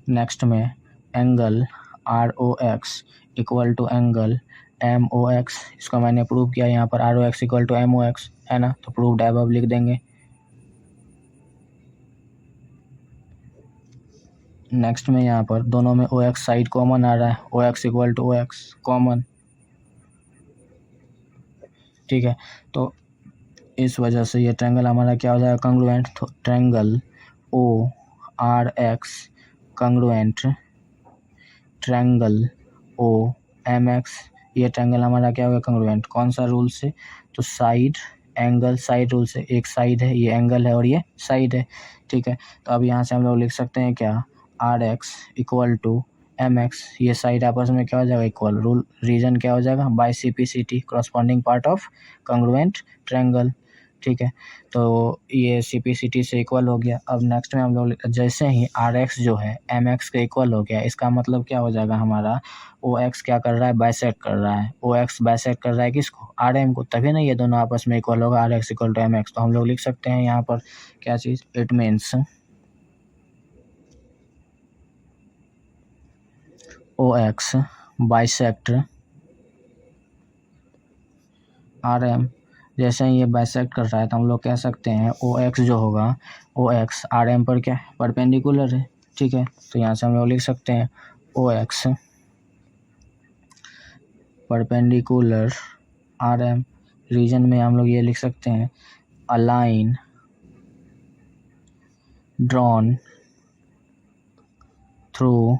नेक्स्ट में angle ROX equal to angle MOX, इसको मैंने प्रूव किया यहाँ पर, ROX इक्वल टू MOX, है ना, तो प्रूव्ड अबव लिख देंगे। नेक्स्ट में यहाँ पर दोनों में OX साइड कॉमन आ रहा है, OX equal to OX common. ठीक है, तो इस वजह से ये ट्रायंगल हमारा क्या हो जाएगा, कंग्रुएंट। तो triangle ORX congruent triangle OMX ये ट्रायंगल हमारा क्या होगा, कंग्रुएंट। कौन सा रूल से, तो साइड एंगल साइड रूल से। एक साइड है, ये एंगल है और ये साइड है, ठीक है। तो अब यहाँ से हम लोग लिख सकते हैं क्या, R X equal to M X. ये साइड आपस में क्या हो जाएगा, इक्वल। रूल रीजन क्या हो जाएगा, by CPCT, corresponding part of congruent triangle, ठीक है। तो ये CPCT से इक्वल हो गया। अब नेक्स्ट में हम लोग जैसे ही आर एक्स जो है एम एक्स के इक्वल हो गया, इसका मतलब क्या हो जाएगा हमारा, ओ एक्स क्या कर रहा है, बाइसेक्ट कर रहा है। ओ एक्स बाइसेक्ट कर रहा है किसको, आर एम को, तभी ना ये दोनों आपस में इक्वल होगा, R X equal to M X. तो हम लोग लिख सकते हैं यहाँ पर क्या चीज़, it means O X bisect R M. जैसे ही ये बाइसेक्ट कर रहा है तो हम लोग कह सकते हैं ओ एक्स जो होगा, ओ एक्स आर एम पर क्या है, परपेंडिकुलर है, ठीक है। तो यहाँ से हम लोग लिख सकते हैं O X perpendicular R M. Reason में हम लोग ये लिख सकते हैं, a line drawn through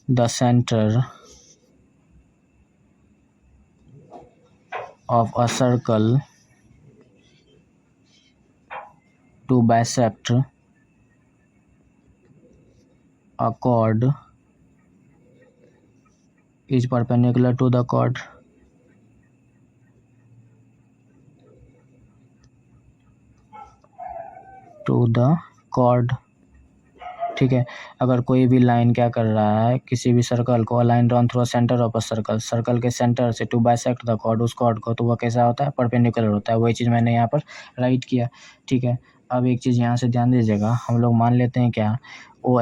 the centre of a circle to bisect a chord is perpendicular to the chord। To the chord, ठीक है। अगर कोई भी लाइन क्या कर रहा है, किसी भी सर्कल को, line drawn through centre of a circle, circle के सेंटर से टू बाइसेक्ट द कॉर्ड, उस कॉर्ड को, तो वह कैसा होता है, परपेंडिकुलर होता है। वही चीज़ मैंने यहाँ पर राइट किया, ठीक है। अब एक चीज़ यहाँ से ध्यान दीजिएगा, हम लोग मान लेते हैं क्या, ओ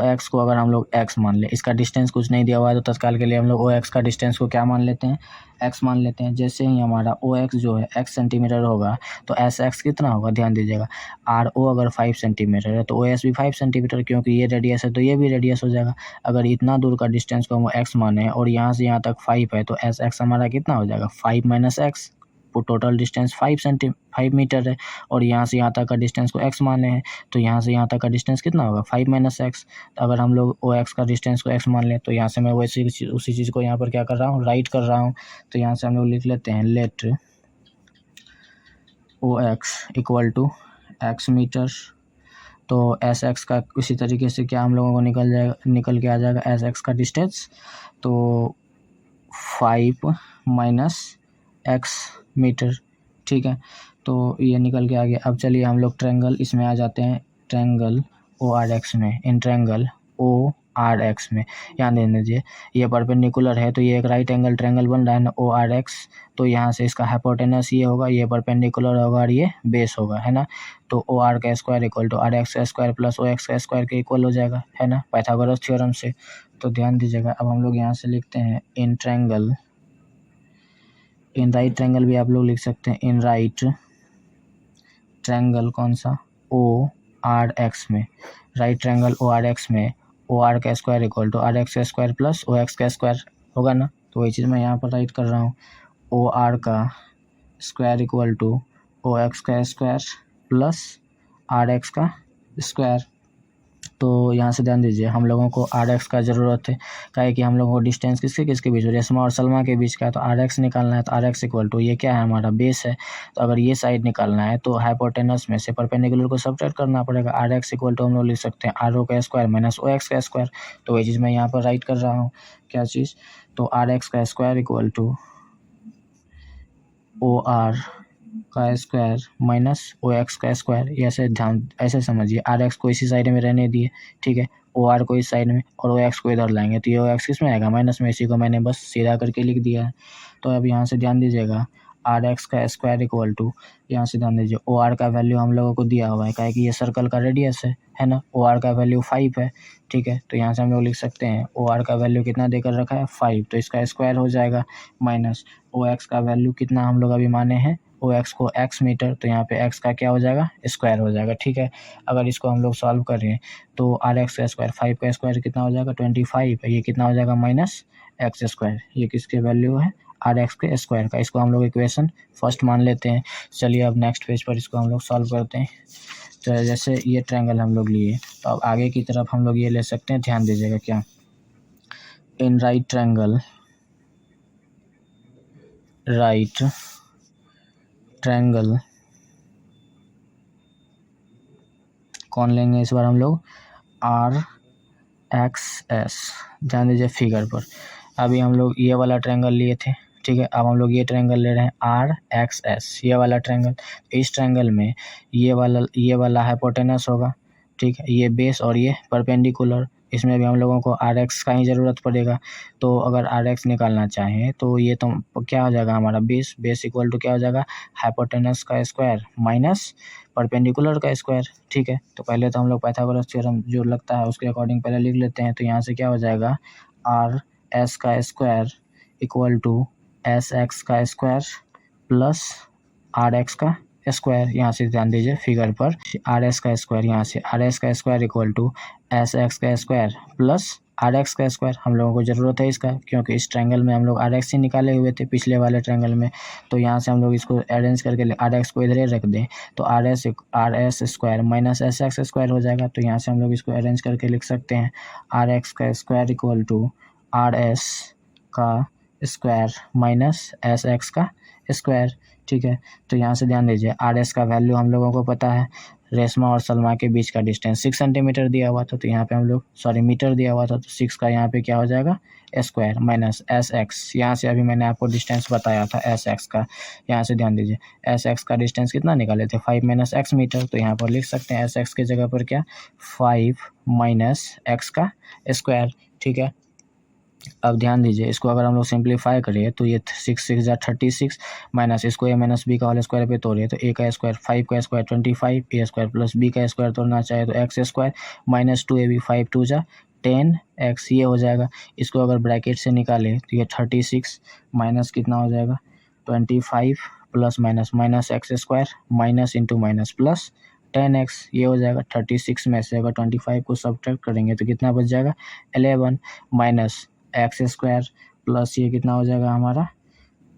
एक्स को अगर हम लोग एक्स मान ले, इसका डिस्टेंस कुछ नहीं दिया हुआ है, तो तत्काल के लिए हम लोग ओ एक्स का डिस्टेंस को क्या मान लेते हैं, एक्स मान लेते हैं। जैसे ही हमारा ओ एक्स जो है एक्स सेंटीमीटर होगा, तो एस एक्स कितना होगा, ध्यान दीजिएगा। आर ओ अगर 5 सेंटीमीटर है तो ओ एस भी 5 सेंटीमीटर, क्योंकि ये रेडियस है तो ये भी रेडियस हो जाएगा। अगर इतना दूर का डिस्टेंस को हम एक्स माने और यहाँ से यहाँ तक 5 है, तो एस एक्स हमारा कितना हो जाएगा, 5 minus x. Total distance 5 metre है, और यहाँ से यहाँ तक का डिस्टेंस को एक्स माने हैं, तो यहाँ से यहाँ तक का डिस्टेंस कितना होगा, 5 माइनस एक्स। अगर हम लोग ओ एक्स का डिस्टेंस को एक्स मान लें, तो यहाँ से मैं वैसे उसी चीज़ को यहाँ पर क्या कर रहा हूँ, राइट कर रहा हूँ। तो यहाँ से हम लोग लिख लेते हैं, let O X equal to x metre. तो एस एक्स का उसी तरीके से क्या हम लोगों को निकल के आ जाएगा, एस एक्स का डिस्टेंस, तो 5 माइनस एक्स मीटर, ठीक है। तो ये निकल के आ गया। अब चलिए हम लोग ट्रायंगल इसमें आ जाते हैं, ट्रायंगल ओ आर एक्स में, in triangle O R X में ध्यान देने दीजिए, ये परपेंडिकुलर है, तो ये एक राइट एंगल ट्रायंगल बन रहा है ना, ओ आर एक्स। तो यहाँ से इसका हाइपोटेनस ये होगा, ये परपेंडिकुलर होगा और ये बेस होगा, है ना। तो ओ आर का square equal to R X का स्क्वायर प्लस ओ एक्स का स्क्वायर के इक्वल हो जाएगा, है ना, पाइथागोरस थ्योरम से। तो ध्यान दीजिएगा, अब हम लोग यहाँ से लिखते हैं, in triangle, in right triangle भी आप लोग लिख सकते हैं, इन राइट ट्रायंगल कौन सा, ओ आर एक्स में, right triangle O R X में ओ आर का square equal to R X का स्क्वायर प्लस ओ एक्स का स्क्वायर होगा ना। तो वही चीज़ मैं यहाँ पर राइट कर रहा हूँ, ओ आर का square equal to O X का स्क्वायर प्लस आर एक्स का स्क्वायर। तो यहाँ से ध्यान दीजिए, हम लोगों को आर एक्स का ज़रूरत है, काहे कि हम लोगों को डिस्टेंस किसके किसके बीच, रेशमा और सलमा के बीच का है, तो आर एक्स निकालना है। तो आर एक्स इक्वल टू ये क्या है, हमारा बेस है। तो अगर ये साइड निकालना है तो हाइपोटेनस में से परपेंडिकुलर को सब्ट्रैक्ट करना पड़ेगा। आर एक्स इक्वल टू हम लोग लिख सकते हैं आर ओ का स्क्वायर माइनस ओ एक्स का स्क्वायर। तो वही चीज़ मैं यहाँ पर राइट कर रहा हूँ, क्या चीज़, तो आर एक्स का square equal to O R का स्क्वायर माइनस ओ एक्स का स्क्वायर। ऐसे ध्यान ऐसे समझिए, आर एक्स को इसी साइड में रहने दिए, ठीक है, ओ आर को इस साइड में और ओ एक्स को इधर लाएंगे, तो ये ओ एक्स किस में आएगा, माइनस में। इसी को मैंने बस सीधा करके लिख दिया है। तो अब यहाँ से ध्यान दीजिएगा, आर एक्स का स्क्वायर इक्वल टू, यहाँ से ध्यान दीजिए, ओ आर का वैल्यू हम लोगों को दिया हुआ है, क्या है कि ये सर्कल का रेडियस है ना। ओ आर का वैल्यू 5 है, ठीक है। तो यहाँ से हम लोग लिख सकते हैं ओ आर का वैल्यू कितना देकर रखा है, 5, तो इसका स्क्वायर हो जाएगा माइनस ओ एक्स का वैल्यू कितना हम लोग अभी माने हैं, ओ एक्स को एक्स मीटर, तो यहाँ पे एक्स का क्या हो जाएगा, स्क्वायर हो जाएगा, ठीक है। अगर इसको हम लोग सॉल्व करें तो आर एक्स का स्क्वायर, 5 का स्क्वायर कितना हो जाएगा, 25 है, ये कितना हो जाएगा, माइनस एक्स स्क्वायर, ये किसके वैल्यू है, आर एक्स के स्क्वायर का। इसको हम लोग इक्वेशन फर्स्ट मान लेते हैं। चलिए अब नेक्स्ट पेज पर इसको हम लोग सॉल्व करते हैं। तो जैसे ये ट्रायंगल हम लोग लिए, तो अब आगे की तरफ हम लोग ये ले सकते हैं, ध्यान दीजिएगा क्या, इन राइट ट्रायंगल कौन लेंगे इस बार हम लोग, आर एक्स एस। ध्यान दीजिए फिगर पर, अभी हम लोग ये वाला ट्रायंगल लिए थे, ठीक है। अब हम लोग ये ट्रायंगल ले रहे हैं आर एक्स एस, ये वाला ट्रायंगल। इस ट्रायंगल में ये वाला हाइपोटेनस होगा, ठीक है, ये बेस और ये परपेंडिकुलर। इसमें भी हम लोगों को आर एक्स का ही ज़रूरत पड़ेगा। तो अगर आर एक्स निकालना चाहें तो ये तो क्या हो जाएगा हमारा, बेस इक्वल टू क्या हो जाएगा, हाइपोटेनस का स्क्वायर माइनस परपेंडिकुलर का स्क्वायर, ठीक है। तो पहले तो हम लोग पाइथागोरस थ्योरम जो लगता है उसके अकॉर्डिंग पहले लिख लेते हैं। तो यहाँ से क्या हो जाएगा, आर एस का square equal to S X का स्क्वायर प्लस आर एक्स का स्क्वायर। यहाँ से ध्यान दीजिए फिगर पर, आर एस का स्क्वायर, यहाँ से आर एस का square equal to S X का स्क्वायर प्लस आर एक्स का स्क्वायर। हम लोगों को ज़रूरत है इसका, क्योंकि इस ट्रायंगल में हम लोग आर एक्स ही निकाले हुए थे पिछले वाले ट्रायंगल में। तो यहाँ से हम लोग इसको अरेंज करके आर एक्स को इधर ही रख दें तो R S square minus S x square हो जाएगा। तो यहाँ से हम लोग इसको अरेंज करके लिख सकते हैं, आर एक्स का square equal to R S का स्क्वायर माइनस एस एक्स का स्क्वायर, ठीक है। तो यहाँ से ध्यान दीजिए, आर एस का वैल्यू हम लोगों को पता है, रेशमा और सलमा के बीच का डिस्टेंस 6 सेंटीमीटर दिया हुआ था। तो यहाँ पे हम लोग मीटर दिया हुआ था, तो 6 का यहाँ पे क्या हो जाएगा, स्क्वायर माइनस एस एक्स। यहाँ से अभी मैंने आपको डिस्टेंस बताया था एस एक्स का, यहाँ से ध्यान दीजिए एस एक्स का डिस्टेंस कितना निकाले थे, 5 माइनस एक्स मीटर। तो यहाँ पर लिख सकते हैं एस एक्स की जगह पर क्या, 5 माइनस एक्स का स्क्वायर, ठीक है। अब ध्यान दीजिए, इसको अगर हम लोग सिंप्लीफाई करें तो ये 6 6 जा 36 माइनस इसको ए माइनस बी का होल स्क्वायर पे तोड़े तो ए का स्क्वायर 5 का स्क्वायर 25, ए स्क्वायर प्लस बी का स्क्वायर तोड़ना चाहे तो एक्स स्क्वायर माइनस 2ab 5 2 जा 10x, ये हो जाएगा। इसको अगर ब्रैकेट से निकाले तो ये 36 माइनस कितना हो जाएगा 25 plus minus minus x square minus into minus plus 10x, ये हो जाएगा। 36 में से अगर 25 को सब्ट्रैक्ट करेंगे तो कितना बच जाएगा 11 माइनस एक्स स्क्वायर प्लस ये कितना हो जाएगा हमारा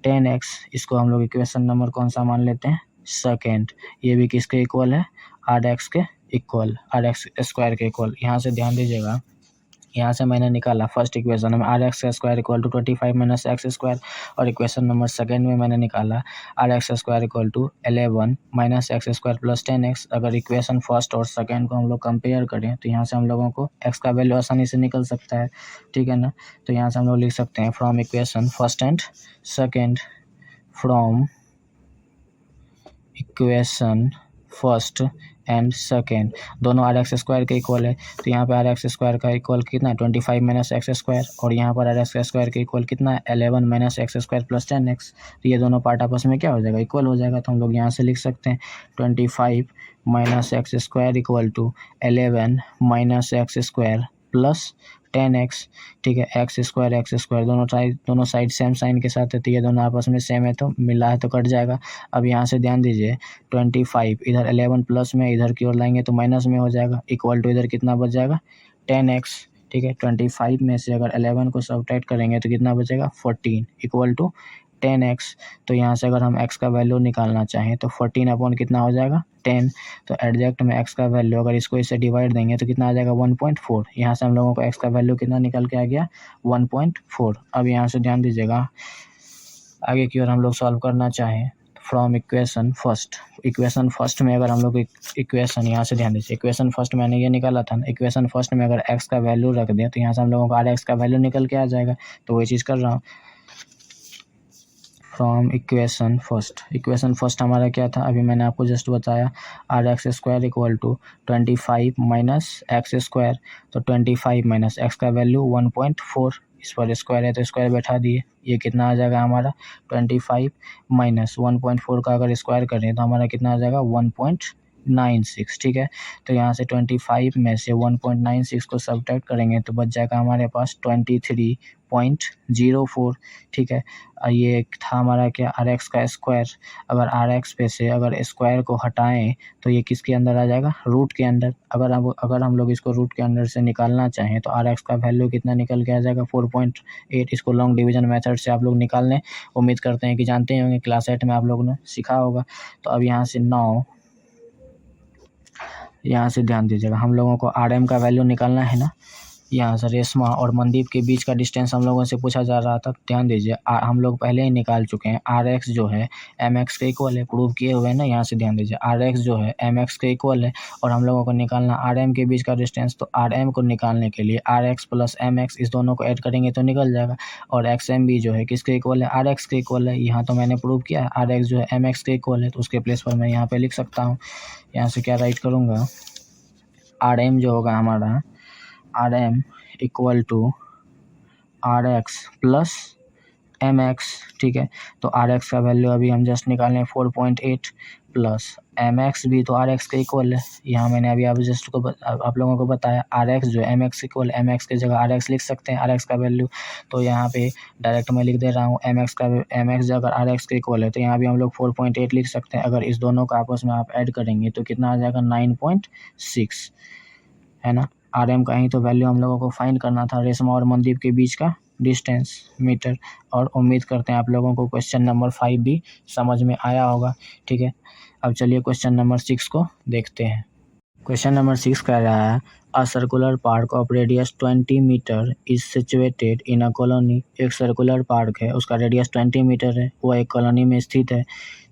10x। इसको हम लोग इक्वेशन नंबर कौन सा मान लेते हैं, सेकेंड। ये भी किसके इक्वल है, आर एक्स के इक्वल, आर एक्स स्क्वायर के इक्वल। यहाँ से ध्यान दीजिएगा, यहाँ से मैंने निकाला फर्स्ट इक्वेशन में R X square equal to 25 minus x square, और इक्वेशन नंबर सेकेंड में मैंने निकाला R X square equal to 11 minus x square plus 10x। अगर इक्वेशन फर्स्ट और सेकेंड को हम लोग कंपेयर करें तो यहाँ से हम लोगों को एक्स का वैल्यू आसानी से निकल सकता है, ठीक है ना। तो यहाँ से हम लोग लिख सकते हैं from equation first and second, from equation first and second, दोनों आर एक्स स्क्वायर के इक्वल है। तो यहाँ पे आर एक्स स्क्वायर का इक्वल कितना है 25 माइनस एक्स स्क्वायर, और यहाँ पर आर एक्स स्क्वायर के इक्वल कितना है 11 minus x square plus 10x। तो ये दोनों पार्ट आपस में क्या हो जाएगा, इक्वल हो जाएगा। तो हम लोग यहाँ से लिख सकते हैं 25 minus x square equal to 11 minus x square plus 10x, ठीक है। एक्स स्क्वायर दोनों साइड सेम साइन के साथ है, तो ये दोनों आपस में सेम है तो मिला है तो कट जाएगा। अब यहाँ से ध्यान दीजिए 25 इधर 11 प्लस में इधर की ओर लाएंगे तो माइनस में हो जाएगा, इक्वल टू इधर कितना बच जाएगा 10x, ठीक है। 25 में से अगर 11 को सब्ट्रैक्ट करेंगे तो कितना बचेगा 14 इक्वल टू 10x। तो यहाँ से अगर हम x का वैल्यू निकालना चाहें तो 14 अपॉन कितना हो जाएगा 10। तो एडजैक्ट में x का वैल्यू अगर इसको इससे डिवाइड देंगे तो कितना आ जाएगा 1.4। यहाँ से हम लोगों को x का वैल्यू कितना निकल के आ गया 1.4। अब यहाँ से ध्यान दीजिएगा, आगे की ओर हम लोग सॉल्व करना चाहें फ्रॉम इक्वेशन फर्स्ट में अगर हम लोग इक्वेशन, यहाँ से ध्यान दीजिए इक्वेशन फर्स्ट मैंने ये निकाला था ना, इक्वेशन फर्स्ट में अगर x का वैल्यू रख दें तो यहाँ से हम लोगों को आर एक्स का वैल्यू निकल के आ जाएगा। तो वही चीज़ कर रहा हूँ फ्रॉम इक्वेशन फर्स्ट हमारा क्या था, अभी मैंने आपको जस्ट बताया R X square equal to 25 minus x square. तो 25 माइनस एक्स का वैल्यू 1.4, इस पर स्क्वायर है तो स्क्वायर बैठा दिए, ये कितना आ जाएगा हमारा 25 माइनस 1.4 का अगर स्क्वायर करें तो हमारा कितना आ जाएगा 1.96, ठीक है। तो यहाँ से 25 में से 1.96 को सब्ट्रैक्ट करेंगे तो बच जाएगा हमारे पास 23.04, ठीक है। ये था हमारा क्या आर एक्स का स्क्वायर। अगर आर एक्स पे से अगर स्क्वायर को हटाएं तो ये किसके अंदर आ जाएगा, रूट के अंदर। अगर हम लोग इसको रूट के अंदर से निकालना चाहें तो आर एक्स का वैल्यू कितना निकल के आ जाएगा 4.8। इसको लॉन्ग डिवीजन मेथड से आप लोग निकाल लें, उम्मीद करते हैं कि जानते ही होंगे, क्लास 8 में आप लोगों ने सीखा होगा। तो अब यहाँ से 9, यहाँ से ध्यान दीजिएगा हम लोगों को आर एम का वैल्यू निकालना है ना, यहाँ से रेशमा और मनदीप के बीच का डिस्टेंस हम लोगों से पूछा जा रहा था। ध्यान दीजिए, हम लोग पहले ही निकाल चुके हैं आर एक्स जो है एम एक्स के इक्वल है, प्रूव किए हुए हैं ना। यहाँ से ध्यान दीजिए, आर एक्स जो है एम एक्स के इक्वल है और हम लोगों को निकालना आर एम के बीच का डिस्टेंस। तो आर एम को निकालने के लिए R X plus M X इस दोनों को ऐड करेंगे तो निकल जाएगा। और एक्स एम भी जो है किसके इक्वल है, आर एक्स के इक्वल है। यहाँ तो मैंने प्रूव किया है आर एक्स जो है एम एक्स के इक्वल है, तो उसके प्लेस पर मैं यहाँ पे लिख सकता हूँ। यहाँ से क्या राइट करूँगा, आर एम जो होगा हमारा, R M equal to R X plus M X. ठीक है, तो आर एक्स का वैल्यू अभी हम जस्ट निकालें 4.8 प्लस एम एक्स भी तो आर एक्स के इक्वल है। यहाँ मैंने अभी आप लोगों को बताया आर एक्स जो है M X equal, M X की जगह आर एक्स लिख सकते हैं, आर एक्स का वैल्यू। तो यहाँ पे डायरेक्ट मैं लिख दे रहा हूँ एम एक्स अगर आर एक्स के इक्वल है तो यहाँ भी हम लोग 4.8 लिख सकते हैं। अगर इस दोनों का आपस में आप ऐड करेंगे तो कितना आ जाएगा, 9.6 है ना। आर एम का ही तो वैल्यू हम लोगों को फाइंड करना था, रेशमा और मनदीप के बीच का डिस्टेंस मीटर। और उम्मीद करते हैं आप लोगों को क्वेश्चन नंबर 5 भी समझ में आया होगा। ठीक है, अब चलिए क्वेश्चन नंबर 6 को देखते हैं। क्वेश्चन नंबर 6 कह रहा है a circular park of radius 20 metre is situated in a colony. एक सर्कुलर पार्क है, उसका रेडियस 20 मीटर है, वो एक कॉलोनी में स्थित है।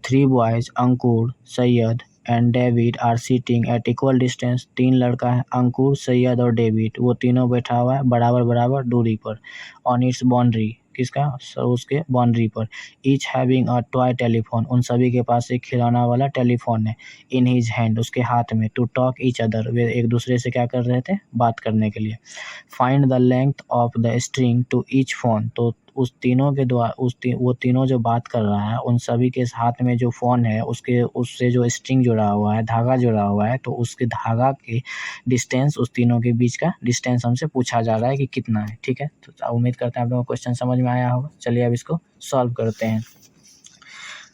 3 boys Ankur, Syed and David are sitting at equal distance. 3 लड़का है, अंकुर, सैयद और डेविड, वो तीनों बैठा हुआ है बराबर बराबर दूरी पर। ऑन इट्स बाउंड्री, किसका, उसके बाउंड्री पर। Each having a toy telephone, उन सभी के पास एक खिलौना वाला टेलीफोन है। इन हिज हैंड, उसके हाथ में। टू टॉक ईच अदर, वे एक दूसरे से क्या कर रहे थे, बात करने के लिए। Find the length of the string to each phone, तो उस तीनों के द्वारा वो तीनों जो बात कर रहा है उन सभी के हाथ में जो फ़ोन है उससे जो स्ट्रिंग जुड़ा हुआ है, धागा जुड़ा हुआ है, तो उसके धागा के डिस्टेंस, उस तीनों के बीच का डिस्टेंस हमसे पूछा जा रहा है कि कितना है। ठीक है, तो उम्मीद करते हैं आप लोगों को क्वेश्चन समझ में आया होगा। चलिए अब इसको सॉल्व करते हैं।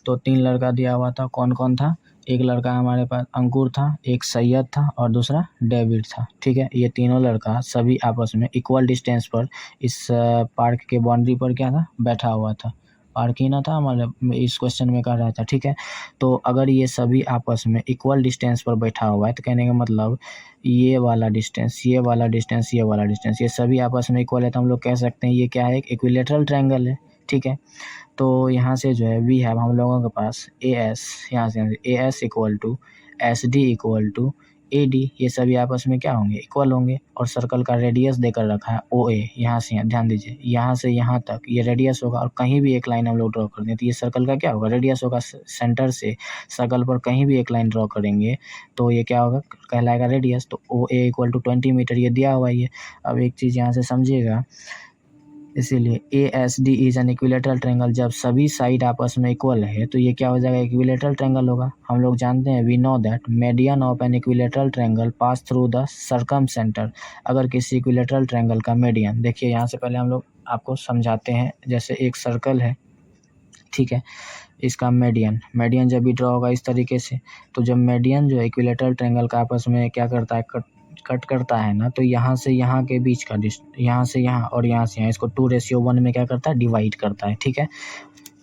तो 3 लड़का दिया हुआ था, कौन कौन था, एक लड़का हमारे पास अंकुर था, एक सैयद था और दूसरा डेविड था। ठीक है, ये तीनों लड़का सभी आपस में इक्वल डिस्टेंस पर इस पार्क के बाउंड्री पर क्या था, बैठा हुआ था। पार्क ही ना था हमारे इस क्वेश्चन में कह रहा था। ठीक है, तो अगर ये सभी आपस में इक्वल डिस्टेंस पर बैठा हुआ है तो कहने का मतलब ये वाला डिस्टेंस, ये वाला डिस्टेंस, ये वाला डिस्टेंस, ये सभी आपस में इक्वल है, तो हम लोग कह सकते हैं ये क्या है, एक इक्विलेटरल ट्रायंगल है। ठीक है, तो यहाँ से जो है वी हैव हम लोगों के पास ए एस, यहाँ से A S equal to S D equal to A D, ये सभी आपस में क्या होंगे, इक्वल होंगे। और सर्कल का रेडियस देकर रखा है ओ ए, यहाँ से ध्यान दीजिए, यहाँ से यहाँ तक ये रेडियस होगा। और कहीं भी एक लाइन हम लोग ड्रॉ कर दें तो ये सर्कल का क्या होगा, रेडियस होगा। सेंटर से सर्कल पर कहीं भी एक लाइन ड्रॉ करेंगे तो ये क्या होगा, कहलाएगा रेडियस। तो ओ ए इक्वल टू 20 मीटर ये दिया हुआ है। अब एक चीज़ यहाँ से समझिएगा, इसीलिए A S D is an equilateral triangle. जब सभी साइड आपस में इक्वल है तो ये क्या हो जाएगा, इक्विलेटरल ट्रायंगल होगा। हम लोग जानते हैं, we know that median of an equilateral triangle pass through the circumcentre. अगर किसी इक्विलेटरल ट्रायंगल का मीडियन, देखिए यहाँ से पहले हम लोग आपको समझाते हैं। जैसे एक सर्कल है, ठीक है, इसका मीडियन जब भी ड्रॉ होगा इस तरीके से, तो जब मीडियन जो इक्विलेटरल ट्रायंगल का आपस में क्या करता है, कट करता है ना, तो यहाँ से यहाँ के बीच का यहाँ से यहाँ और यहाँ से यहाँ, इसको 2:1 में क्या करता है, डिवाइड करता है। ठीक है,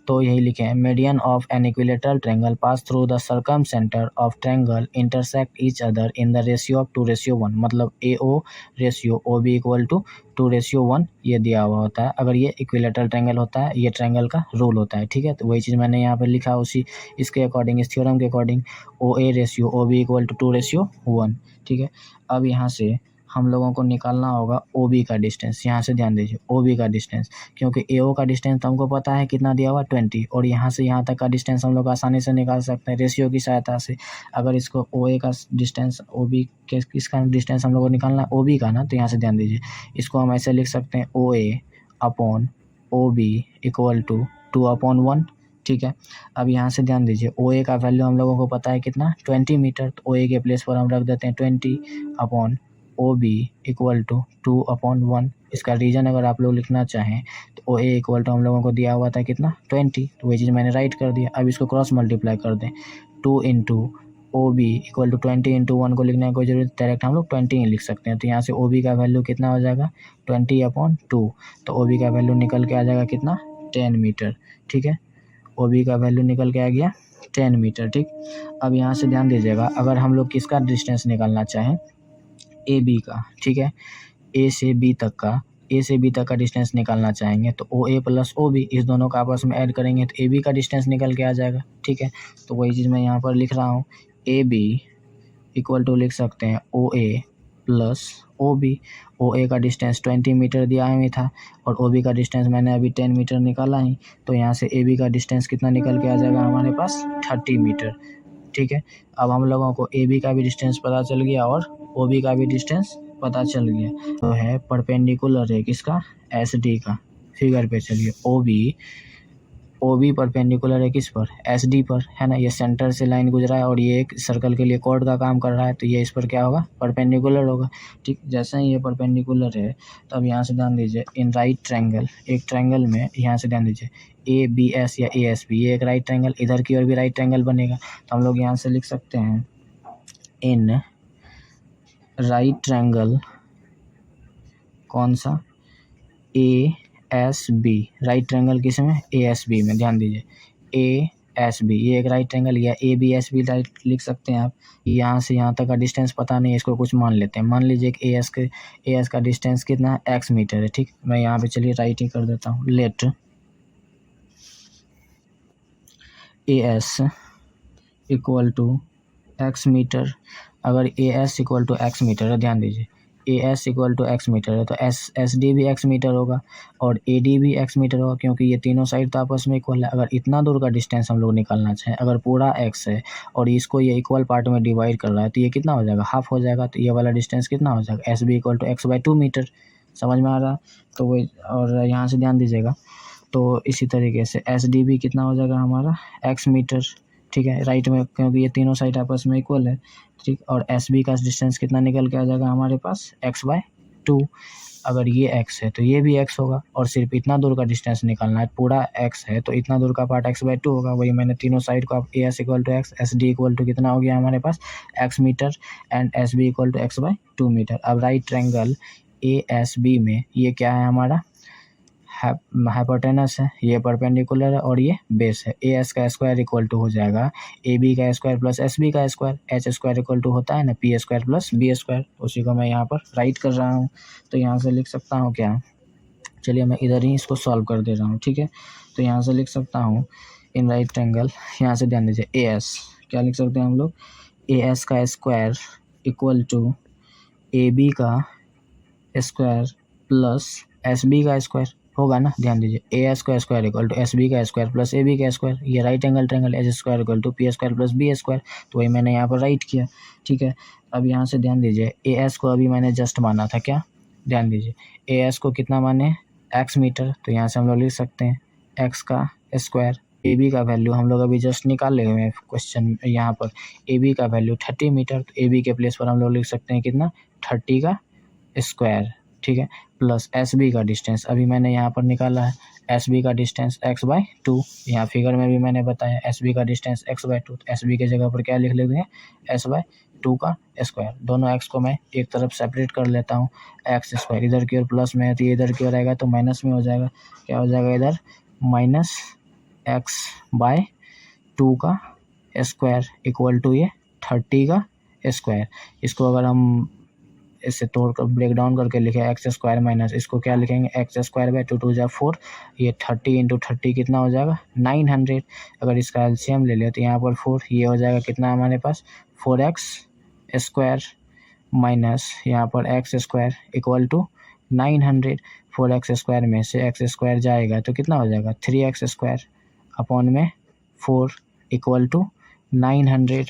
तो यही लिखे हैं, median of an equilateral triangle pass through the circumcentre of triangle intersect each other in the ratio of 2:1। मतलब A O ratio O B equal to 2:1 ये दिया हुआ होता है। अगर ये इक्विलेटरल ट्रायंगल होता है, ये ट्रायंगल का रूल होता है। ठीक है, तो वही चीज़ मैंने यहाँ पर लिखा, उसी इसके अकॉर्डिंग, इस थ्योरम के according O A ratio O B equal to 2:1। ठीक है, अब यहाँ से हम लोगों को निकालना होगा ओ बी का डिस्टेंस। यहाँ से ध्यान दीजिए, ओ बी का डिस्टेंस, क्योंकि ए ओ का डिस्टेंस तो हमको पता है कितना दिया हुआ, 20, और यहाँ से यहाँ तक का डिस्टेंस हम लोग आसानी से निकाल सकते हैं रेशियो की सहायता से। अगर इसको ओ ए का डिस्टेंस, ओ बी के किसका डिस्टेंस हम लोग को निकालना है, ओ बी का ना, तो यहाँ से ध्यान दीजिए, इसको हम ऐसे लिख सकते हैं, O A upon O B equal to 2/1। ठीक है, अब यहाँ से ध्यान दीजिए, ओ ए का वैल्यू हम लोगों को पता है कितना, 20 मीटर, तो ओ ए के प्लेस पर हम रख देते हैं 20 upon O B equal to 2/1। इसका रीजन अगर आप लोग लिखना चाहें तो ओ ए इक्वल टू हम लोगों को दिया हुआ था कितना, 20, तो वही चीज़ मैंने राइट कर दिया। अब इसको क्रॉस मल्टीप्लाई कर दें, 2 into O B equal to 20 into 1 को लिखने की कोई जरूरत, डायरेक्ट हम लोग 20 ही लिख सकते हैं। तो यहाँ से ओ बी का वैल्यू कितना हो जाएगा, 20/2, तो ओ बी का वैल्यू निकल के आ जाएगा कितना, 10 मीटर। ठीक है, ओ बी का वैल्यू निकल के आ गया 10 मीटर। ठीक, अब यहाँ से ध्यान दीजिएगा, अगर हम लोग किसका डिस्टेंस निकालना चाहें, ए बी का, ठीक है, ए से बी तक का डिस्टेंस निकालना चाहेंगे तो ओ ए प्लस ओ बी इस दोनों का आपस में ऐड करेंगे तो ए बी का डिस्टेंस निकल के आ जाएगा। ठीक है, तो वही चीज़ मैं यहाँ पर लिख रहा हूँ, ए बी इक्वल टू लिख सकते हैं ओ ए प्लस ओ बी। ओ ए का डिस्टेंस 20 मीटर दिया हुआ था और ओ बी का डिस्टेंस मैंने अभी 10 मीटर निकाला ही, तो यहाँ से ए बी का डिस्टेंस कितना निकल के आ जाएगा हमारे पास 30 मीटर। ठीक है, अब हम लोगों को ए बी का भी डिस्टेंस पता चल गया और ओ बी का भी डिस्टेंस पता चल गया। तो है परपेंडिकुलर है किसका, एस डी का। फिगर पे चलिए, ओ बी परपेंडिकुलर है किस पर, एस डी पर, है ना। ये सेंटर से लाइन गुजरा है और ये एक सर्कल के लिए कॉर्ड का काम कर रहा है, तो ये इस पर क्या होगा, परपेंडिकुलर होगा। ठीक, जैसे ही ये परपेंडिकुलर है तो अब यहाँ से ध्यान दीजिए, इन राइट ट्रायंगल, एक ट्रायंगल में यहाँ से ध्यान दीजिए ए बी एस या ए एस बी, ये एक राइट ट्रायंगल, इधर की ओर भी राइट ट्रायंगल बनेगा। तो हम लोग यहाँ से लिख सकते हैं इन राइट ट्रायंगल, कौन सा, A S B, right triangle किस में, ए एस बी में। ध्यान दीजिए ए एस बी, ये एक राइट ट्रायंगल या A B S B right लिख सकते हैं आप। यहाँ से यहाँ तक का डिस्टेंस पता नहीं है, इसको कुछ मान लेते हैं। मान लीजिए कि ए एस का डिस्टेंस कितना है, एक्स मीटर है। ठीक, मैं यहाँ पे चलिए राइट ही कर देता हूँ, let A S equal to x metre. अगर A S equal to x metre है, ध्यान दीजिए A S equal to x metre है तो एस डी भी एक्स मीटर होगा और ए डी भी एक्स मीटर होगा, क्योंकि ये तीनों साइड तो आपस में इक्वल है। अगर इतना दूर का डिस्टेंस हम लोग निकालना चाहें, अगर पूरा एक्स है और इसको ये इक्वल पार्ट में डिवाइड कर रहा है तो ये कितना हो जाएगा, हाफ हो जाएगा। तो ये वाला डिस्टेंस कितना हो जाएगा, S B equal to X by 2 metre. समझ में आ रहा है, तो वही, और यहाँ से ध्यान दीजिएगा, तो इसी तरीके से एस डी भी कितना हो जाएगा हमारा, एक्स मीटर। ठीक है, राइट में, क्योंकि ये तीनों साइड आपस में इक्वल है। ठीक, और एस बी का डिस्टेंस कितना निकल के आ जाएगा हमारे पास, एक्स बाय 2। अगर ये एक्स है तो ये भी एक्स होगा और सिर्फ इतना दूर का डिस्टेंस निकालना है, पूरा एक्स है तो इतना दूर का पार्ट एक्स बाय 2 होगा। वही मैंने तीनों साइड को, अब A S equal to X, S D equal to कितना हो गया हमारे पास, X metre, and S B equal to X by 2 metre. अब right triangle A S B में ये क्या है हमारा, हाइपोटेनस है, ये परपेंडिकुलर है और ये बेस है। ए एस का स्क्वायर इक्वल टू हो जाएगा ए बी का स्क्वायर प्लस एस बी का square, H square equal to होता है ना P square plus B square. उसी को मैं यहाँ पर राइट कर रहा हूँ, तो यहाँ से लिख सकता हूँ क्या, चलिए मैं इधर ही इसको सॉल्व कर दे रहा हूँ। ठीक है, तो यहाँ से लिख सकता हूँ इन राइट ट्रायंगल, यहाँ से ध्यान दीजिए ए एस, क्या लिख सकते हैं हम लोग, ए एस का square equal to A B का स्क्वायर प्लस एस बी का स्क्वायर होगा ना। ध्यान दीजिए ए एस का square equal to S B का स्क्वायर प्लस ए बी का स्क्वायर, ये right angle triangle, H square equal to P square plus B square, तो वही मैंने यहाँ पर राइट किया। ठीक है, अब यहाँ से ध्यान दीजिए ए एस को अभी मैंने जस्ट माना था क्या, ध्यान दीजिए ए एस को कितना माने, एक्स मीटर, तो यहाँ से हम लोग लिख सकते हैं एक्स का स्क्वायर। ए बी का वैल्यू हम लोग अभी जस्ट निकाले हुए हैं क्वेश्चन, यहाँ पर ए बी का वैल्यू 30 मीटर, तो ए बी के प्लेस पर हम लोग लिख सकते हैं कितना, 30 का स्क्वायर। ठीक है, प्लस एस बी का डिस्टेंस अभी मैंने यहाँ पर निकाला है, एस बी का डिस्टेंस एक्स बाय 2, यहाँ फिगर में भी मैंने बताया एस बी का डिस्टेंस एक्स बाय 2, तो एस बी के जगह पर क्या लिख लेते हैं, एस बाय 2 का स्क्वायर। दोनों एक्स को मैं एक तरफ सेपरेट कर लेता हूँ, एक्स स्क्वायर इधर की ओर प्लस में है तो ये इधर की ओर आएगा तो माइनस में हो जाएगा, क्या हो जाएगा इधर, माइनस एक्स बाय 2 का स्क्वायर इक्वल टू ये 30 का स्क्वायर। इसको अगर हम इससे तोड़कर ब्रेक डाउन करके लिखे एक्स स्क्वायर माइनस, इसको क्या लिखेंगे, एक्स स्क्वायर बाय 2 2 जा 4, ये 30 इंटू 30 कितना हो जाएगा, 900। अगर इसका एलसीएम ले ले तो यहाँ पर 4, ये हो जाएगा कितना हमारे पास, 4x स्क्वायर माइनस यहाँ पर X square equal to 900। 4x square में से एक्स स्क्वायर जाएगा तो कितना हो जाएगा, 3x स्क्वायर अपॉन में 4 इक्वल टू 900।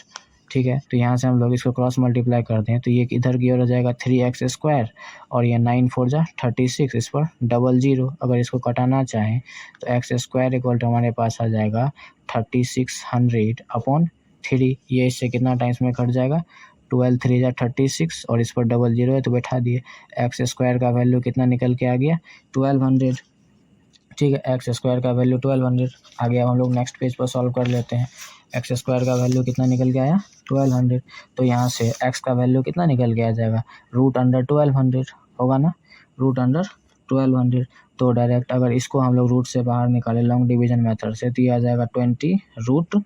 ठीक है, तो यहाँ से हम लोग इसको क्रॉस मल्टीप्लाई करते हैं तो ये इधर की ओर हो जाएगा 3x स्क्वायर और ये 9 4 जा 36, इस पर डबल जीरो। अगर इसको कटाना चाहें तो एक्स स्क्वायर इक्वल टू हमारे पास आ जाएगा 3600 अपॉन 3, ये इससे कितना टाइम्स में कट जाएगा, 12 3 जा 36 और इस पर डबल जीरो है तो बैठा दिए, एक्स स्क्वायर का वैल्यू कितना निकल के आ गया, 1200। ठीक है, एक्स स्क्वायर का वैल्यू 1200 आ गया। हम लोग नेक्स्ट पेज पर सॉल्व कर लेते हैं, एक्स स्क्वायर का वैल्यू कितना निकल के आया, 1200, तो यहाँ से एक्स का वैल्यू कितना निकल के आ जाएगा, रूट अंडर 1200 होगा ना, रूट अंडर 1200। तो डायरेक्ट अगर इसको हम लोग रूट से बाहर निकाले लॉन्ग डिवीजन मेथड से तो ये आ जाएगा 20 रूट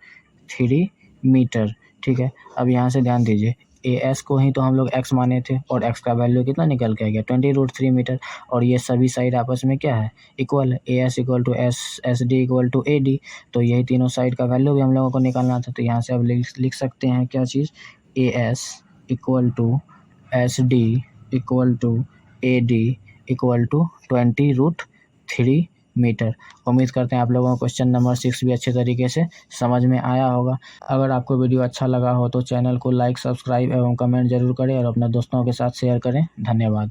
3 मीटर। ठीक है, अब यहाँ से ध्यान दीजिए ए एस को ही तो हम लोग x माने थे और x का वैल्यू कितना निकल के आ गया 20√3 मीटर। और ये सभी साइड आपस में क्या है इक्वल है, A S equal to S D equal to A D. तो यही तीनों साइड का वैल्यू भी हम लोगों को निकालना था। तो यहाँ से अब लिख सकते हैं क्या चीज़, A S equal to S D equal to A D equal to 20√3 metre. उम्मीद करते हैं आप लोगों को क्वेश्चन नंबर 6 भी अच्छे तरीके से समझ में आया होगा। अगर आपको वीडियो अच्छा लगा हो तो चैनल को लाइक, सब्सक्राइब एवं कमेंट जरूर करें और अपने दोस्तों के साथ शेयर करें। धन्यवाद।